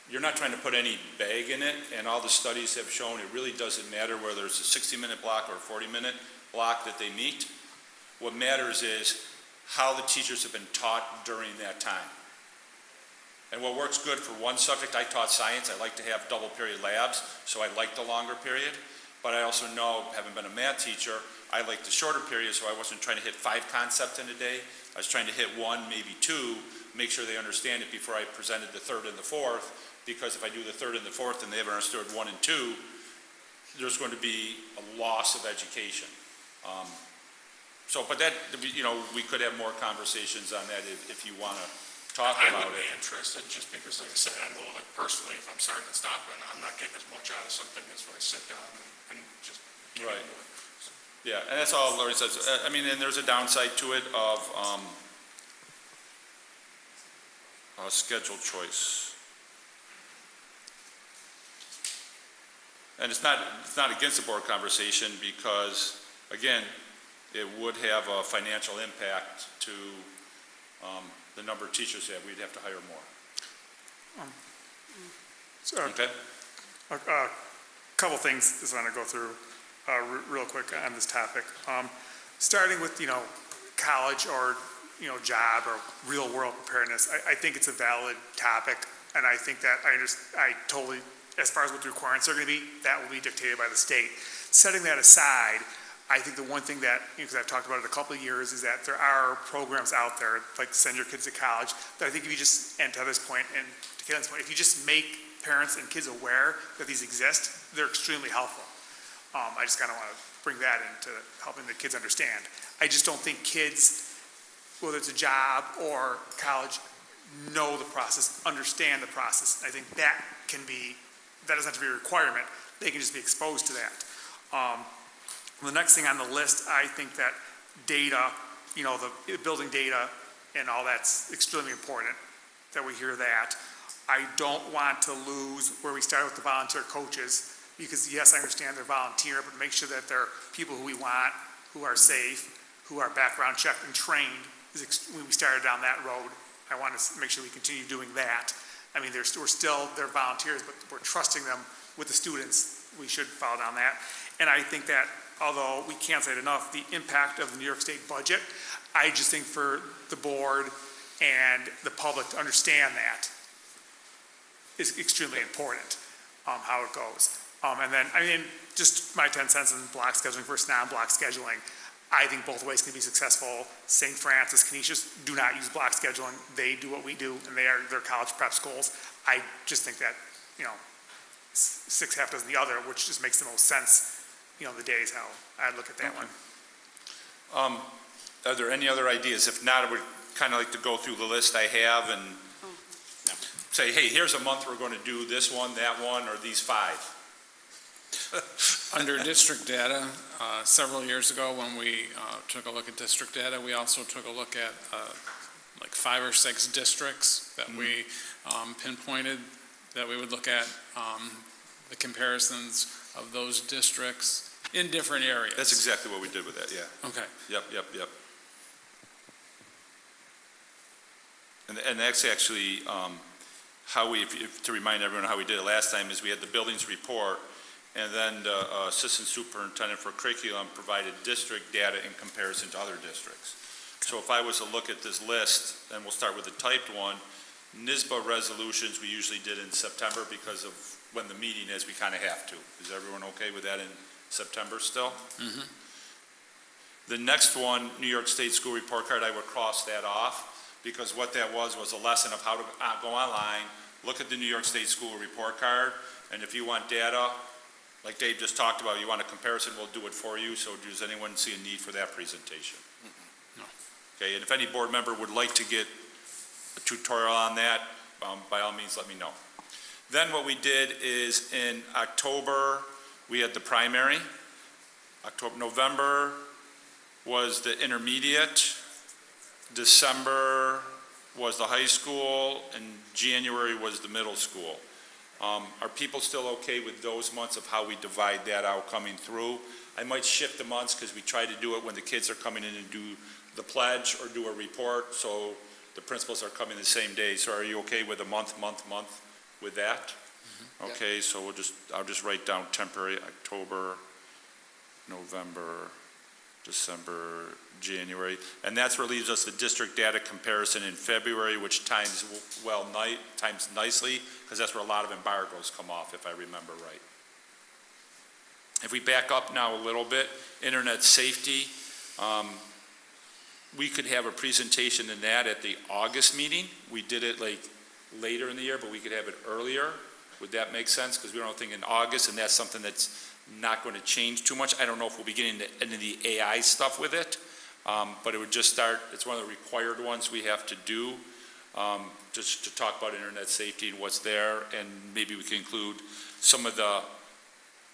You're not trying to put any bag in it, and all the studies have shown it really doesn't matter whether it's a 60-minute block or a 40-minute block that they meet. What matters is how the teachers have been taught during that time. And what works good for one subject, I taught science, I like to have double period labs, so I like the longer period. But I also know, having been a math teacher, I like the shorter period, so I wasn't trying to hit 5 concepts in a day. I was trying to hit 1, maybe 2, make sure they understand it before I presented the 3rd and the 4th, because if I do the 3rd and the 4th and they haven't understood 1 and 2, there's going to be a loss of education. But that, we could have more conversations on that if you want to talk I about would be it. interested, just because, like I said, I know, like, personally, if I'm starting to stop it, I'm not getting as much out of something as when I sit down and just get Right. into it. So, Yeah, and that's all Lori says. And there's a downside to it of schedule choice. And it's not against the board conversation because, again, it would have a financial impact to the number of teachers that we'd have to hire more. So, Okay? a couple things just want to go through real quick on this topic. Starting with, college or, job or real world preparedness, I think it's a valid topic. And I think that I totally, as far as what the requirements are going to be, that will be dictated by the state. Setting that aside, I think the one thing that, because I've talked about it a couple of years, is that there are programs out there, like Send Your Kids to College, that I think if you just, and to Heather's point, and to Caitlin's point, if you just make parents and kids aware that these exist, they're extremely helpful. I just kind of want to bring that into helping the kids understand. I just don't think kids, whether it's a job or college, know the process, understand the process. I think that doesn't have to be a requirement. They can just be exposed to that. The next thing on the list, I think that data the building data and all that's extremely important, that we hear that. I don't want to lose where we started with the volunteer coaches, because yes, I understand they're volunteer, but make sure that they're people who we want, who are safe, who are background checked and trained. When we started down that road, I want to make sure we continue doing that. I mean, they're volunteers, but we're trusting them with the students. We should follow down that. And I think that, although we can't say it enough, the impact of the New York State budget, I just think for the board and the public to understand that is extremely important, how it goes. And then, I mean, just my 10 cents on block scheduling versus non-block scheduling. I think both ways can be successful. St. Francis, Canisius do not use block scheduling. They do what we do, and they're college prep schools. I just think that, six half dozen the other, which just makes the most sense, the days how I look at that one. Are there any other ideas? If not, I would kind of like to go through the list I have and say, hey, here's a month we're going to do this one, that one, or these 5. Under district data, several years ago when we took a look at district data, we also took a look at like 5 or 6 districts that we pinpointed that we would look at the comparisons of those districts in different areas. That's exactly what we did with that, yeah. Okay. Yep. And that's actually how we, to remind everyone how we did it last time, is we had the buildings report, and then the assistant superintendent for curriculum provided district data in comparison to other districts. So if I was to look at this list, and we'll start with the typed one, NISBA resolutions we usually did in September because of when the meeting is, we kind of have to. Is everyone okay with that in September still? Mm-hmm. The next one, New York State School Report Card, I would cross that off, because what that was a lesson of how to go online, look at the New York State School Report Card, and if you want data, like Dave just talked about, you want a comparison, we'll do it for you. So does anyone see a need for that presentation? No. Okay, and if any board member would like to get a tutorial on that, by all means, let me know. Then what we did is in October, we had the primary. November was the intermediate. December was the high school, and January was the middle school. Are people still okay with those months of how we divide that out coming through? I might shift the months because we try to do it when the kids are coming in and do the pledge or do a report, so the principals are coming the same day. So are you okay with a month with that? Mm-hmm. Okay, so I'll just write down temporary October, November, December, January, and that's where leaves us the district data comparison in February, which times nicely, because that's where a lot of embargoes come off, if I remember right. If we back up now a little bit, internet safety, we could have a presentation in that at the August meeting. We did it like later in the year, but we could have it earlier. Would that make sense? Because we don't think in August, and that's something that's not going to change too much. I don't know if we'll be getting into the AI stuff with it, but it would just start, it's one of the required ones we have to do, just to talk about internet safety and what's there, and maybe we can include some of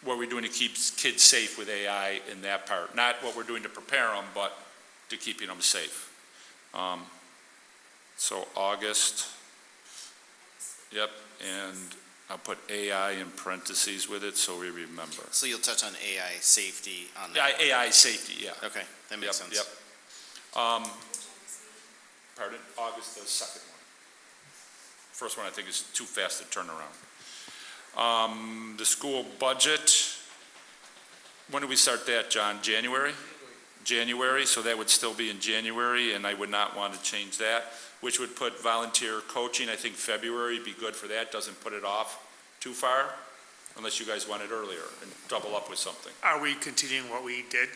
what we're doing to keep kids safe with AI in that part. Not what we're doing to prepare them, but to keeping them safe. So August, yep, and I'll put AI in parentheses with it so we remember. So you'll touch on AI safety on that? AI safety, yeah. Okay, that makes sense. Yep. Pardon? August the 2nd one. First one I think is too fast to turn around. The school budget, when do we start that, John? January? January, so that would still be in January, and I would not want to change that, which would put volunteer coaching, I think February would be good for that, doesn't put it off too far, unless you guys want it earlier and double up with something. Are we continuing what we did?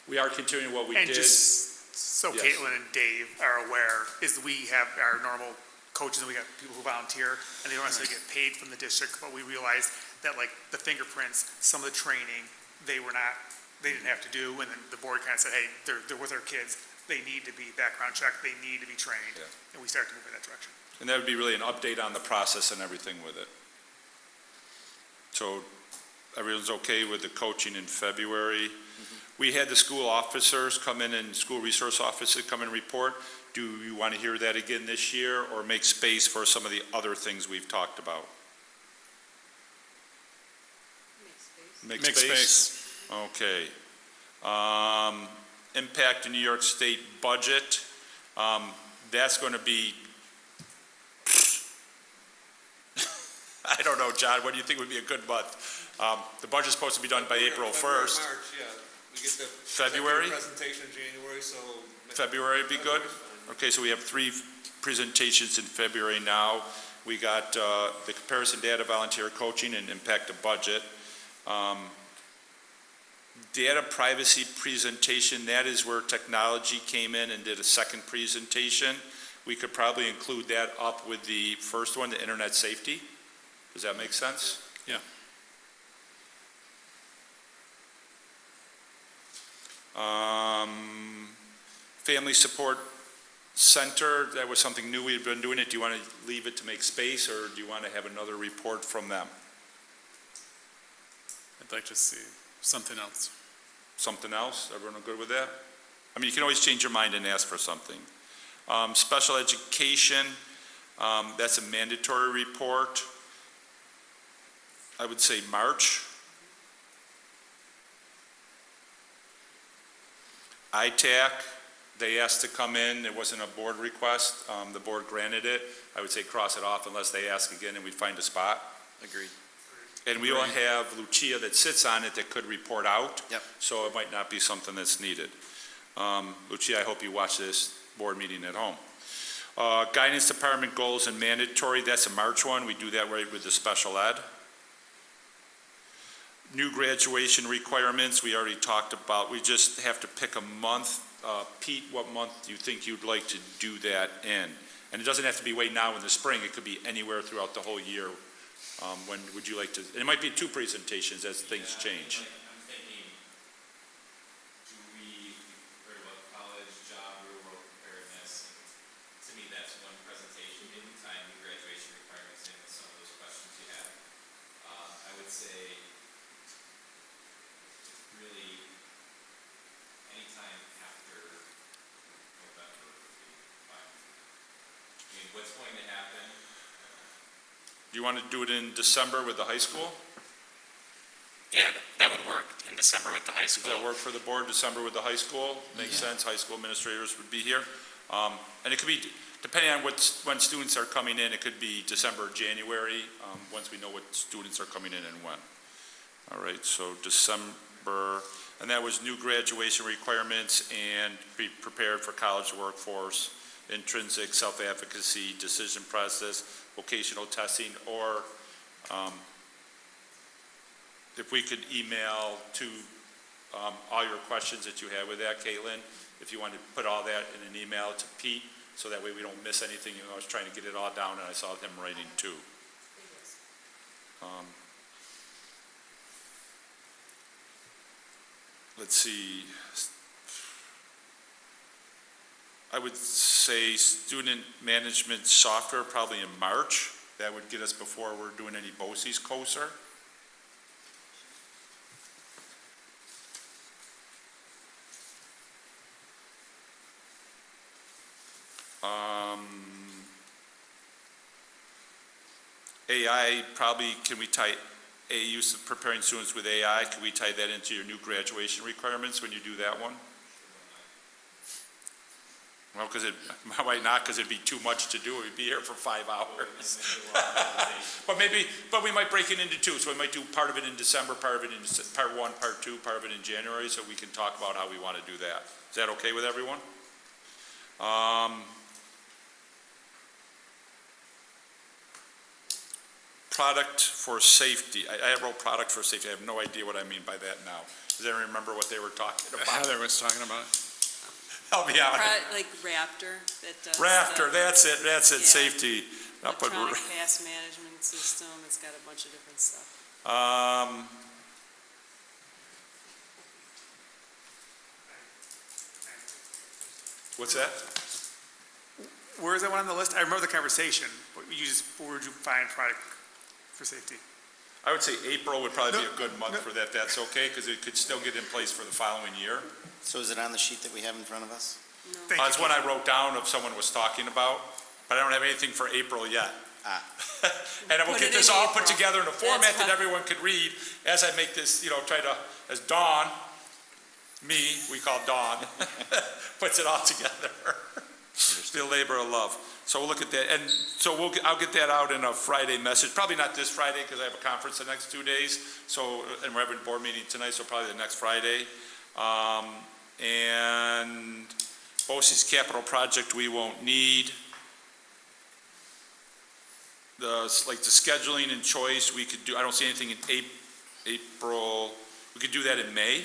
We are continuing what we And did. just so Yes. Caitlin and Dave are aware, is we have our normal coaches and we got people who volunteer, and they don't necessarily get paid from the district, but we realized that like the fingerprints, some of the training, they didn't have to do, and then the board kind of said, hey, they're with our kids, they need to be background checked, they need to be trained, Yeah. and we started to move in that direction. And that would be really an update on the process and everything with it. So everyone's okay with the coaching in February. We had the school officers come in and school resource officers come and report. Do you want to hear that again this year or make space for some of the other things we've talked about? Make space. Okay. Impact to New York State budget. That's going to be, I don't know, John, what do you think would be a good month? The budget's supposed to be done by April 1st. March, yeah. We get the February? presentation in January, so. February would be good? Okay, so we have 3 presentations in February now. We got the comparison data, volunteer coaching, and impact of budget. Data privacy presentation, that is where technology came in and did a second presentation. We could probably include that up with the first one, the internet safety. Does that make sense? Yeah. Family Support Center, that was something new we've been doing it. Do you want to leave it to make space, or do you want to have another report from them? I'd like to see something else. Something else? Everyone good with that? I mean, you can always change your mind and ask for something. Special education, that's a mandatory report. I would say March. ITAC, they asked to come in. It wasn't a board request. The board granted it. I would say cross it off unless they ask again and we'd find a spot. Agreed. And we don't have Lucia that sits on it that could report out. Yep. So it might not be something that's needed. Lucia, I hope you watch this board meeting at home. Guidance Department goals and mandatory, that's a March one. We do that right with the special ed. New graduation requirements, we already talked about. We just have to pick a month. Pete, what month do you think you'd like to do that in? And it doesn't have to be way now in the spring. It could be anywhere throughout the whole year. When would you like to, and it might be 2 presentations as things change. I'm thinking, do we worry about college, job, real world preparedness? And to me, that's one presentation, in time, new graduation requirements, and some of those questions you have. I would say, really, anytime after November would be fine. I mean, what's going to happen? Do you want to do it in December with the high school? Yeah, that would work in December with the high Does school. that work for the board, December with the high school? Makes sense, high school administrators would be here. And it could be, depending on when students are coming in, it could be December or January, once we know what students are coming in and when. All right, so December, and that was new graduation requirements and be prepared for college workforce, intrinsic self-advocacy, decision process, vocational testing, or if we could email to all your questions that you have with that, Caitlin, if you want to put all that in an email to Pete, so that way we don't miss anything. You know, I was trying to get it all down, and I saw him writing too. Let's see. I would say student management software probably in March. That would get us before we're doing any BOCES COSER. AI, probably, can we tie use of preparing students with AI, can we tie that into your new graduation requirements when you do that one? Well, because why not? Because it'd be too much to do. We'd be here for 5 hours. but we might break it into 2. So we might do part of it in December, part of it in part 1, part 2, part of it in January, so we can talk about how we want to do that. Is that okay with everyone? Product for safety. I wrote product for safety. I have no idea what I mean by that now. Does anyone remember what they were talking about? Heather was talking about it. Help me out. Like Raptor that does. Raptor, that's it, Yeah. safety. I'll put Electronic pass management system, it's got a bunch of different stuff. What's that? Where is that one on the list? I remember the conversation. Where would you find product for safety? I would say April would probably be a good month for that, that's okay, because it could still get in place for the following year. So is it on the sheet that we have in front of us? Thank That's you. what I wrote down of someone was talking about, but I don't have anything for April yet. Ah. And we'll Put get it this in all put April. together in a format that how- everyone could read as I make this, try to, as Dawn, we call Dawn, puts it all together. The labor of love. So we'll look at that, and so I'll get that out in a Friday message, probably not this Friday, because I have a conference the next 2 days, so, and we're having a board meeting tonight, so probably the next Friday. And BOCES capital project we won't need. The scheduling and choice, we could do, I don't see anything in April, we could do that in May.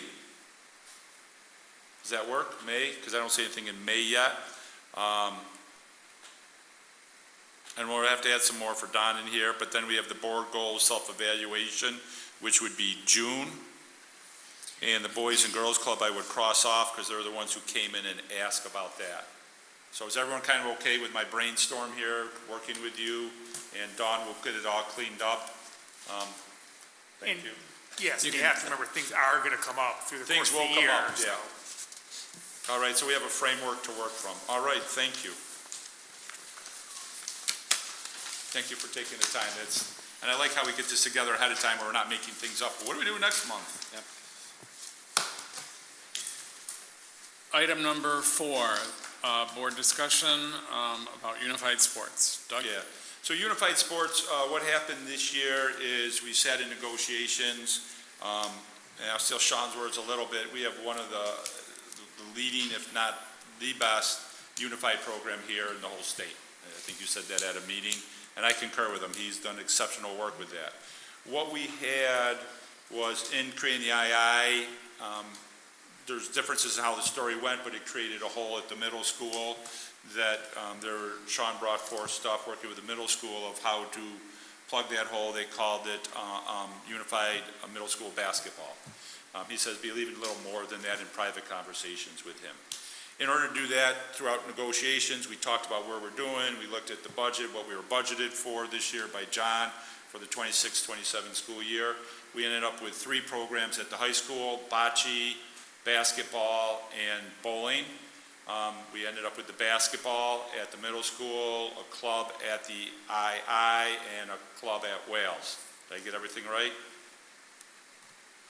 Does that work, May? Because I don't see anything in May yet. And we'll have to add some more for Don in here, but then we have the board goals, self-evaluation, which would be June. And the Boys and Girls Club I would cross off because they're the ones who came in and asked about that. So is everyone kind of okay with my brainstorm here, working with you? And Dawn will get it all cleaned up. Thank And- you. Yes, You you can- have to remember, things are going to come up through the course Things of will the come year. up, yeah. All right, so we have a framework to work from. All right, thank you. Thank you for taking the time. And I like how we get this together ahead of time where we're not making things up. What do we do next month? Yep. Item number 4, board discussion about unified sports. Doug? Yeah. So Unified Sports, what happened this year is we sat in negotiations, and I'll steal Sean's words a little bit. We have one of the leading, if not the best, unified program here in the whole state. I think you said that at a meeting, and I concur with him. He's done exceptional work with that. What we had was in creating the II, there's differences in how the story went, but it created a hole at the middle school that Sean brought forth stuff working with the middle school of how to plug that hole. They called it Unified Middle School Basketball. He says believe in a little more than that in private conversations with him. In order to do that, throughout negotiations, we talked about where we're doing. We looked at the budget, what we were budgeted for this year by John for the 26-27 school year. We ended up with 3 programs at the high school: bocce, basketball, and bowling. We ended up with the basketball at the middle school, a club at the II, and a club at Wales. Did I get everything right?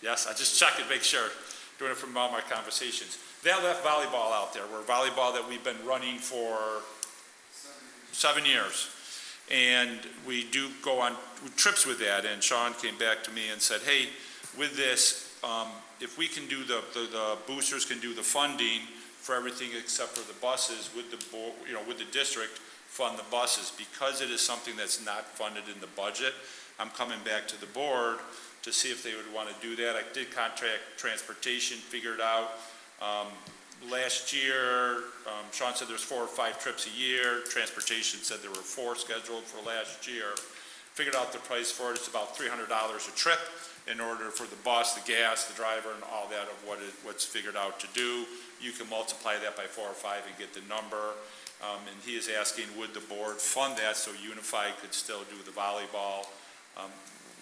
Yes, I just check and make sure, doing it from all my conversations. That left volleyball out there. We're volleyball that we've been running for 7 years. And we do go on trips with that, and Sean came back to me and said, hey, with this, if we can do the boosters can do the funding for everything except for the buses, with the with the district fund the buses, because it is something that's not funded in the budget. I'm coming back to the board to see if they would want to do that. I did contract transportation, figured out. Last year, Sean said there's 4 or 5 trips a year. Transportation said there were 4 scheduled for last year. Figured out the price for it. It's about $300 a trip in order for the bus, the gas, the driver, and all that of what's figured out to do. You can multiply that by 4 or 5 and get the number. And he is asking, would the board fund that so Unified could still do the volleyball?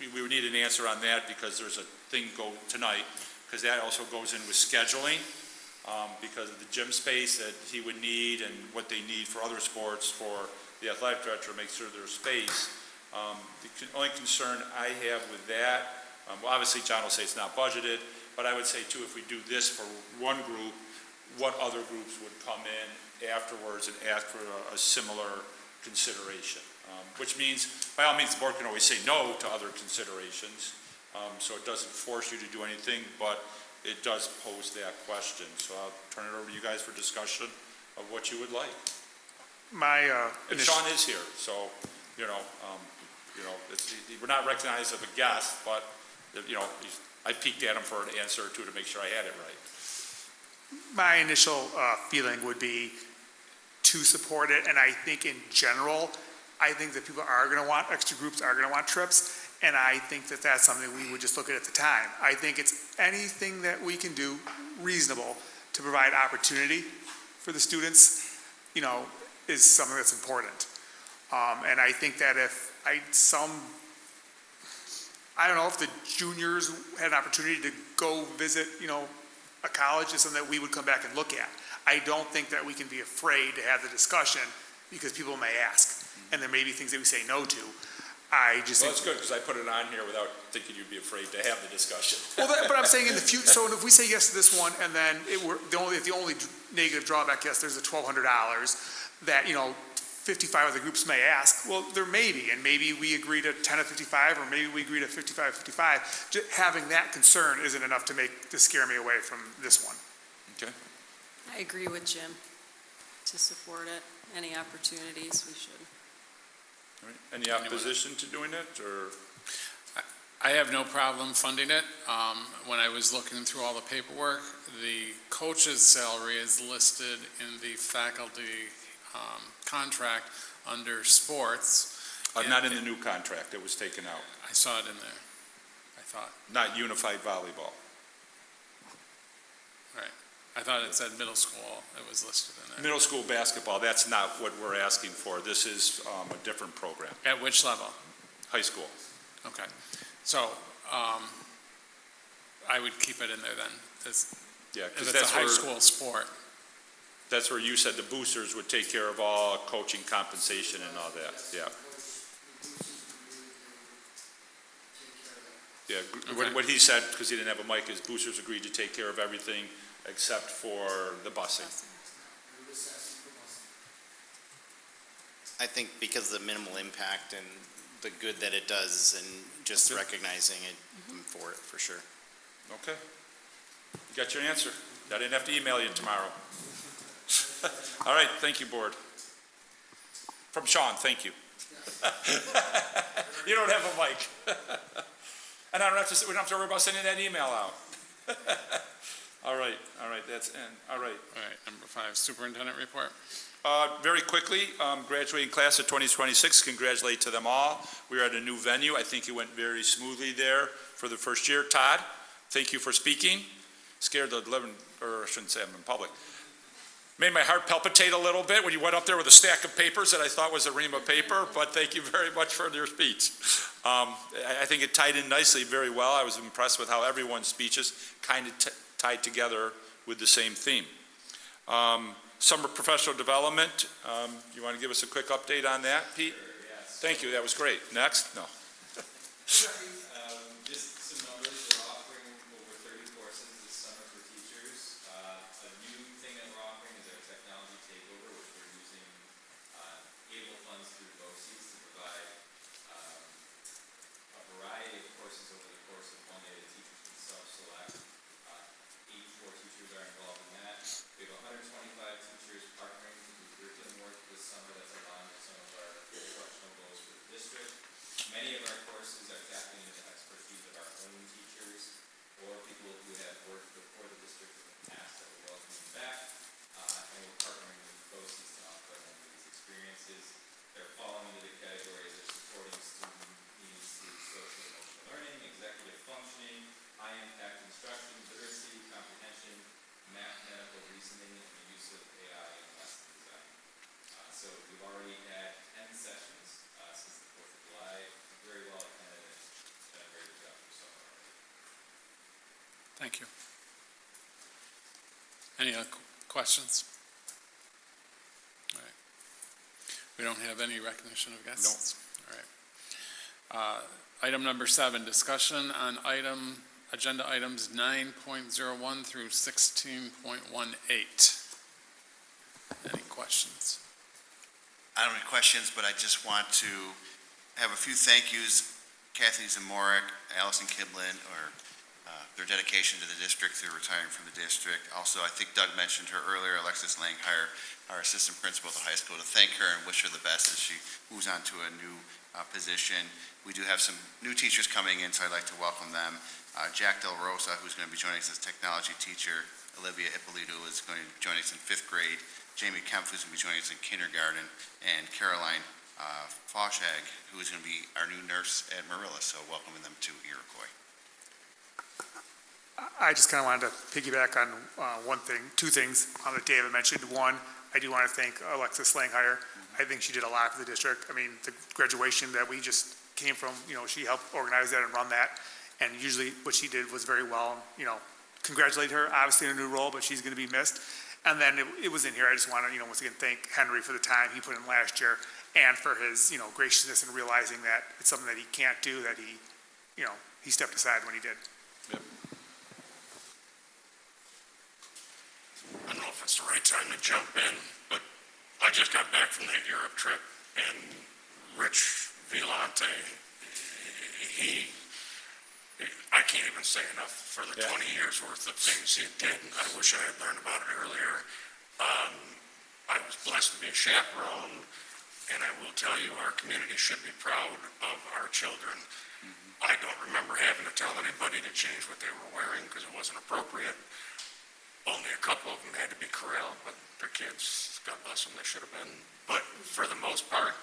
We would need an answer on that because there's a thing go tonight, because that also goes in with scheduling, because of the gym space that he would need and what they need for other sports for the athletic director to make sure there's space. The only concern I have with that, well, obviously John will say it's not budgeted, but I would say too, if we do this for one group, what other groups would come in afterwards and ask for a similar consideration, which means, by all means, the board can always say no to other considerations, so it doesn't force you to do anything, but it does pose that question. So I'll turn it over to you guys for discussion of what you would like. And Sean is here, so, we're not recognized as a guest, but, I peeked at him for an answer or two to make sure I had it right. My initial feeling would be to support it, and I think in general, I think that people are going to want, extra groups are going to want trips, and I think that that's something we would just look at the time. I think it's anything that we can do reasonable to provide opportunity for the students, is something that's important. And I think that if I don't know if the juniors had an opportunity to go visit, a college is something that we would come back and look at. I don't think that we can be afraid to have the discussion because people may ask, and there may be things that we say no to. I just Well, think. that's good, because I put it on here without thinking you'd be afraid to have the discussion. Well, but I'm saying in the future, so if we say yes to this one, and then if the only negative drawback, yes, there's the $1,200 that, 55 other groups may ask, well, there may be, and maybe we agree to 10 of 55, or maybe we agree to 55. Just having that concern isn't enough to scare me away from this one. Okay. I agree with Jim to support it. Any opportunities, we should. All right. Any opposition to doing it, or? I have no problem funding it. When I was looking through all the paperwork, the coach's salary is listed in the faculty contract under sports. Not in the new contract, it was taken out. I saw it in there, I thought. Not unified volleyball. Right. I thought it said middle school, it was listed in there. Middle school basketball, that's not what we're asking for. This is a different program. At which level? High school. Okay. So, I would keep it in there then, Yeah, if because it's a that's high where, school sport. that's where you said the boosters would take care of all coaching compensation and all that, yeah. Yeah, Okay. what he said, because he didn't have a mic, is boosters agreed to take care of everything except for the busing. I think because of the minimal impact and the good that it does and just Okay. recognizing it, I'm for it, for sure. Okay. You got your answer. I didn't have to email you tomorrow. All right, thank you, board. From Sean, thank you. You don't have a mic. And we don't have to worry about sending that email out. All right, that's in. All right. All right, number 5, superintendent report. Very quickly, graduating class of 2026, congratulate to them all. We are at a new venue. I think it went very smoothly there for the first year. Todd, thank you for speaking. Scared the 11, or I shouldn't say I'm in public. Made my heart palpitate a little bit when you went up there with a stack of papers that I thought was a ream of paper, but thank you very much for your speech. I think it tied in nicely, very well. I was impressed with how everyone's speeches kind of tied together with the same theme. Summer professional development, you want to give us a quick update on that, Pete? Sure, yes. Thank you, that was great. Next? No. Just some numbers, we're offering over 30 courses this summer for teachers. A new thing that we're offering is our technology takeover, which we're using able funds through BOCES to provide a variety of courses over the course of one day that teachers can self-select. 84 teachers are involved in that. We have 125 teachers partnering to do curriculum work this summer that's aligned with some of our instructional goals for the district. Many of our courses are tapping into the expertise of our own teachers or people who have worked before the district in the past that we're welcoming back. And we're partnering with BOCES to offer them these experiences. They're falling into the categories of supporting student needs through social and emotional learning, executive functioning, high impact instruction, literacy, comprehension, mathematical reasoning, and the use of AI in lesson design. So we've already had 10 sessions since the 4th of July, very well attended, and it's been a great job so far. Thank you. Any other questions? All right. We don't have any recognition of guests? No. All right. Item number 7, discussion on agenda items 9.01 through 16.18. Any questions? I don't have any questions, but I just want to have a few thank yous. Kathy Zamorik, Allison Kiblin, or their dedication to the district through retiring from the district. Also, I think Doug mentioned her earlier, Alexis Langhire, our assistant principal at the high school, to thank her and wish her the best as she moves on to a new position. We do have some new teachers coming in, so I'd like to welcome them. Jack Del Rosa, who's going to be joining us as technology teacher. Olivia Ippolito is going to join us in 5th grade. Jamie Kempf, who's going to be joining us in kindergarten. And Caroline Foshag, who is going to be our new nurse at Marilla. So welcoming them to Iroquois. I just kind of wanted to piggyback on two things that David mentioned. One, I do want to thank Alexis Langhire. I think she did a lot for the district. I mean, the graduation that we just came from, she helped organize that and run that. And usually what she did was very well, congratulate her, obviously in a new role, but she's going to be missed. And then it was in here. I just want to, once again, thank Henry for the time he put in last year and for his, graciousness in realizing that it's something that he can't do, that he stepped aside when he did. I don't know if it's the right time to jump in, but I just got back from that Europe trip, and Rich Violante, I can't even say enough for the 20 years worth of things he did. I wish I had learned about it earlier. I was blessed to be a chaperone, and I will tell you, our community should be proud of our children. I don't remember having to tell anybody to change what they were wearing because it wasn't appropriate. Only a couple of them had to be corralled, but their kids, God bless them, they should have been. But for the most part,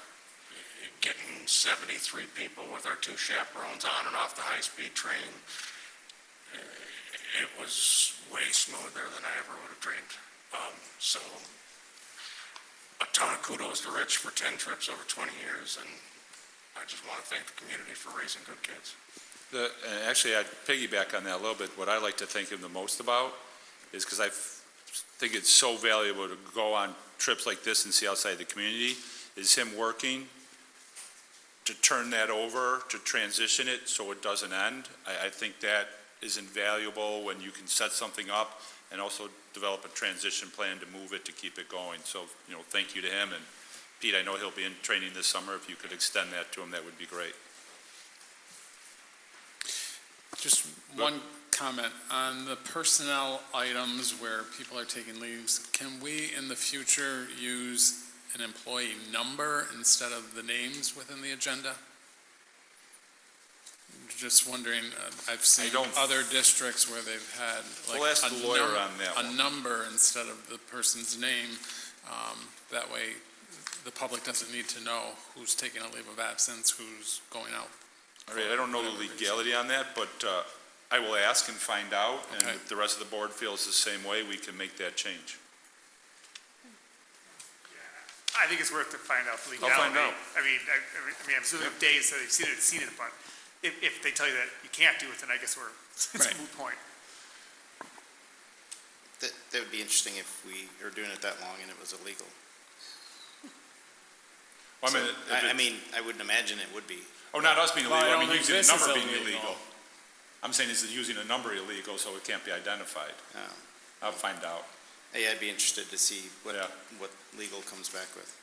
getting 73 people with our 2 chaperones on and off the high-speed train, it was way smoother than I ever would have dreamed. So a ton of kudos to Rich for 10 trips over 20 years, and I just want to thank the community for raising good kids. Actually, I'd piggyback on that a little bit. What I like to thank him the most about is because I think it's so valuable to go on trips like this and see outside the community, is him working to turn that over, to transition it so it doesn't end. I think that is invaluable when you can set something up and also develop a transition plan to move it, to keep it going. So, thank you to him. And Pete, I know he'll be in training this summer. If you could extend that to him, that would be great. Just one comment on the personnel items where people are taking leaves. Can we, in the future, use an employee number instead of the names within the agenda? Just wondering, I've seen other districts where they've had like We'll ask the lawyer on that a one. number instead of the person's name. That way, the public doesn't need to know who's taking a leave of absence, who's going out. All right, I don't know the legality on that, but I will ask and find out. And Okay. if the rest of the board feels the same way, we can make that change. I think it's worth to find out the I'll legality. find out. I mean, I'm assuming if Dave said they've seen it, but if they tell you that you can't do it, then I guess it's Right. a moot point. That would be interesting if we are doing it that long and it was illegal. Well, So, if I mean, I wouldn't imagine it would be. Oh, not us being Well, illegal, I I mean don't think using a this is number being illegal. illegal. I'm saying is using a number illegal, so it can't be identified. I'll find out. Hey, I'd be interested to see what Yeah. legal comes back with.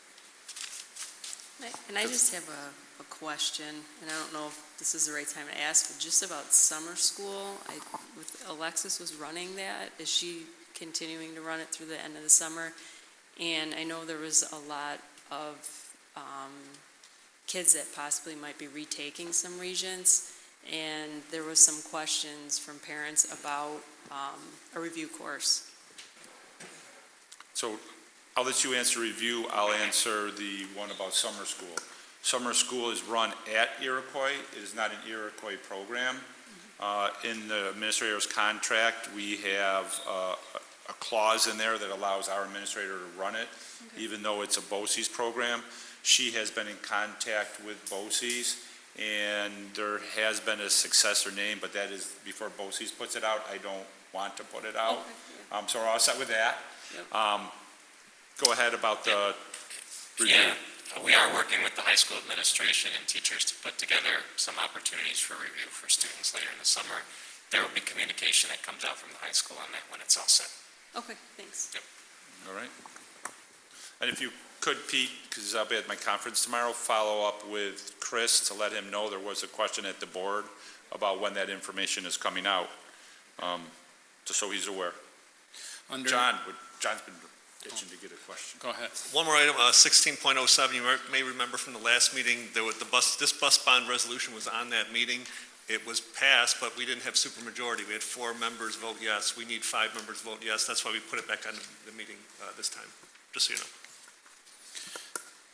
And I just have a question, and I don't know if this is the right time to ask, but just about summer school. With Alexis was running that, is she continuing to run it through the end of the summer? And I know there was a lot of kids that possibly might be retaking some regents, and there was some questions from parents about a review course. So I'll let you answer review. I'll answer the one about summer school. Summer school is run at Iroquois. It is not an Iroquois program. In the administrator's contract, we have a clause in there that allows our administrator to run it, even though it's a BOCES program. She has been in contact with BOCES, and there has been a successor name, but that is before BOCES puts it out. I don't want to put it out. So we're all set with that. Yep. Go ahead about the review. Yeah, we are working with the high school administration and teachers to put together some opportunities for review for students later in the summer. There will be communication that comes out from the high school on that when it's all set. Okay, thanks. All right. And if you could, Pete, because I'll be at my conference tomorrow, follow up with Chris to let him know there was a question at the board about when that information is coming out, just so he's aware. John's been itching to get a question. Go ahead. One more item, 16.07, you may remember from the last meeting, this bus bond resolution was on that meeting. It was passed, but we didn't have supermajority. We had 4 members vote yes. We need 5 members vote yes. That's why we put it back on the meeting this time, just so you know.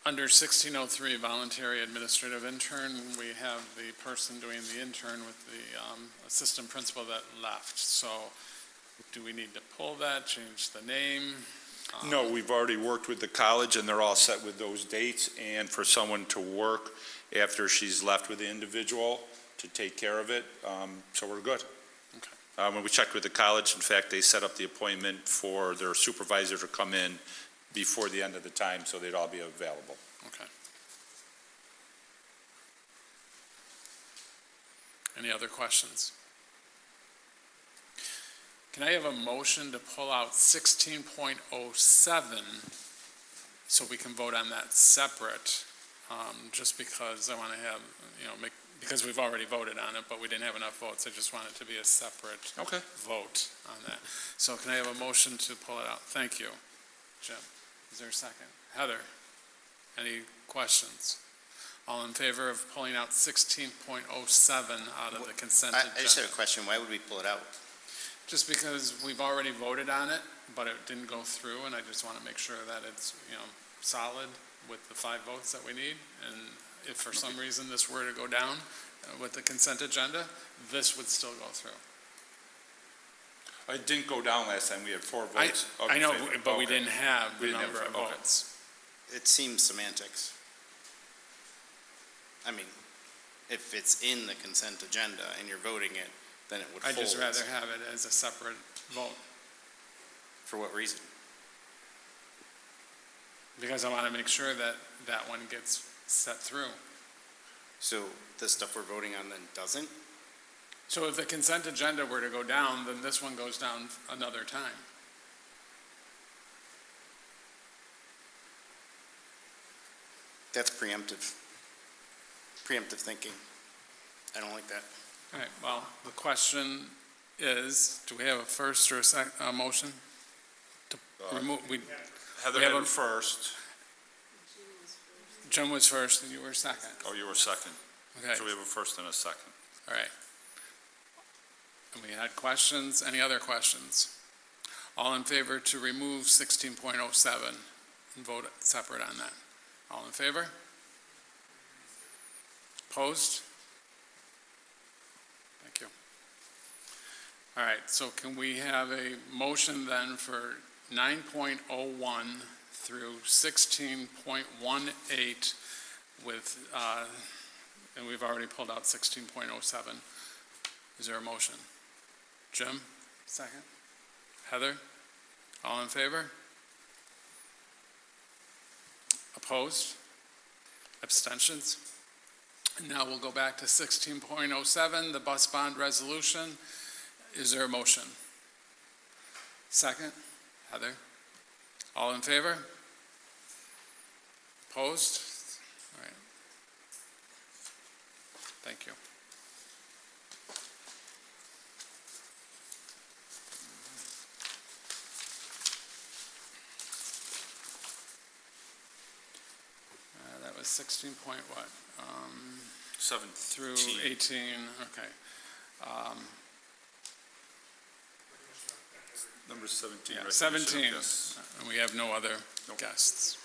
Under 1603, voluntary administrative intern, we have the person doing the intern with the assistant principal that left. So do we need to pull that, change the name? No, we've already worked with the college, and they're all set with those dates, and for someone to work after she's left with the individual to take care of it, so we're good. Okay. When we checked with the college, in fact, they set up the appointment for their supervisor to come in before the end of the time, so they'd all be available. Okay. Any other questions? Can I have a motion to pull out 16.07 so we can vote on that separate? Just because I want to have, because we've already voted on it, but we didn't have enough votes. I just want it to be a separate vote on that. So can I have a motion to pull it out? Thank you. Jim, is there a second? Heather, any questions? All in favor of pulling out 16.07 out of the consent agenda? I just had a question. Why would we pull it out? Just because we've already voted on it, but it didn't go through, and I just want to make sure that it's, solid with the 5 votes that we need. And if for some reason this were to go down with the consent agenda, this would still go through. It didn't go down last time. We had 4 votes. I know, but we didn't have the We didn't have number of five, okay. votes. It seems semantics. I mean, if it's in the consent agenda and you're voting it, then it would I'd hold. just rather have it as a separate vote, For what reason? because I want to make sure that that one gets set through. So the stuff we're voting on then doesn't? So if the consent agenda were to go down, then this one goes down another time. That's preemptive. Preemptive thinking. I don't like that. All right, well, the question is, do we have a first or a motion? To remove, Heather We have had a- first. Jim was first and you were second. Oh, you were second. Okay, So we have a first and a second. all right. And we had questions, any other questions? All in favor to remove 16.07 and vote separate on that? All in favor? Opposed? Thank you. All right, so can we have a motion then for 9.01 through 16.18 with, and we've already pulled out 16.07. Is there a motion? Jim, second? Heather? All in favor? Opposed? Abstentions? And now we'll go back to 16.07, the bus bond resolution. Is there a motion? Second? Heather? All in favor? Opposed? All right. Thank you. That was 16 point what? 17. Through 18, okay. Number 17. Yeah, recognition, 17, yes. and we have no other Nope. guests.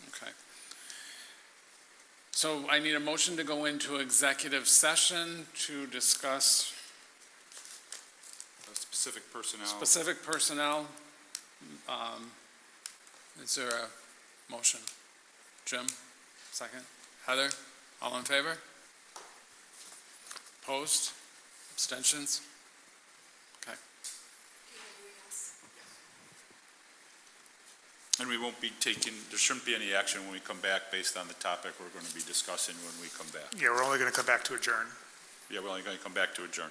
Okay. So I need a motion to go into executive session to discuss Specific personnel. specific personnel. Is there a motion? Jim, second. Heather, all in favor? Opposed? Abstentions? Okay. And we won't be taking, there shouldn't be any action when we come back based on the topic we're going to be discussing when we come back. Yeah, we're only going to come back to adjourn. Yeah, we're only going to come back to adjourn.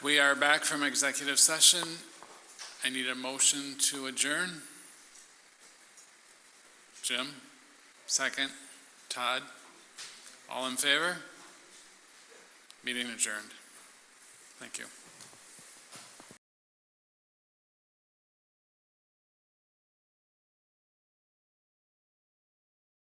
We are back from executive session. I need a motion to adjourn. Jim, second. Todd, all in favor? Meeting adjourned. Thank you.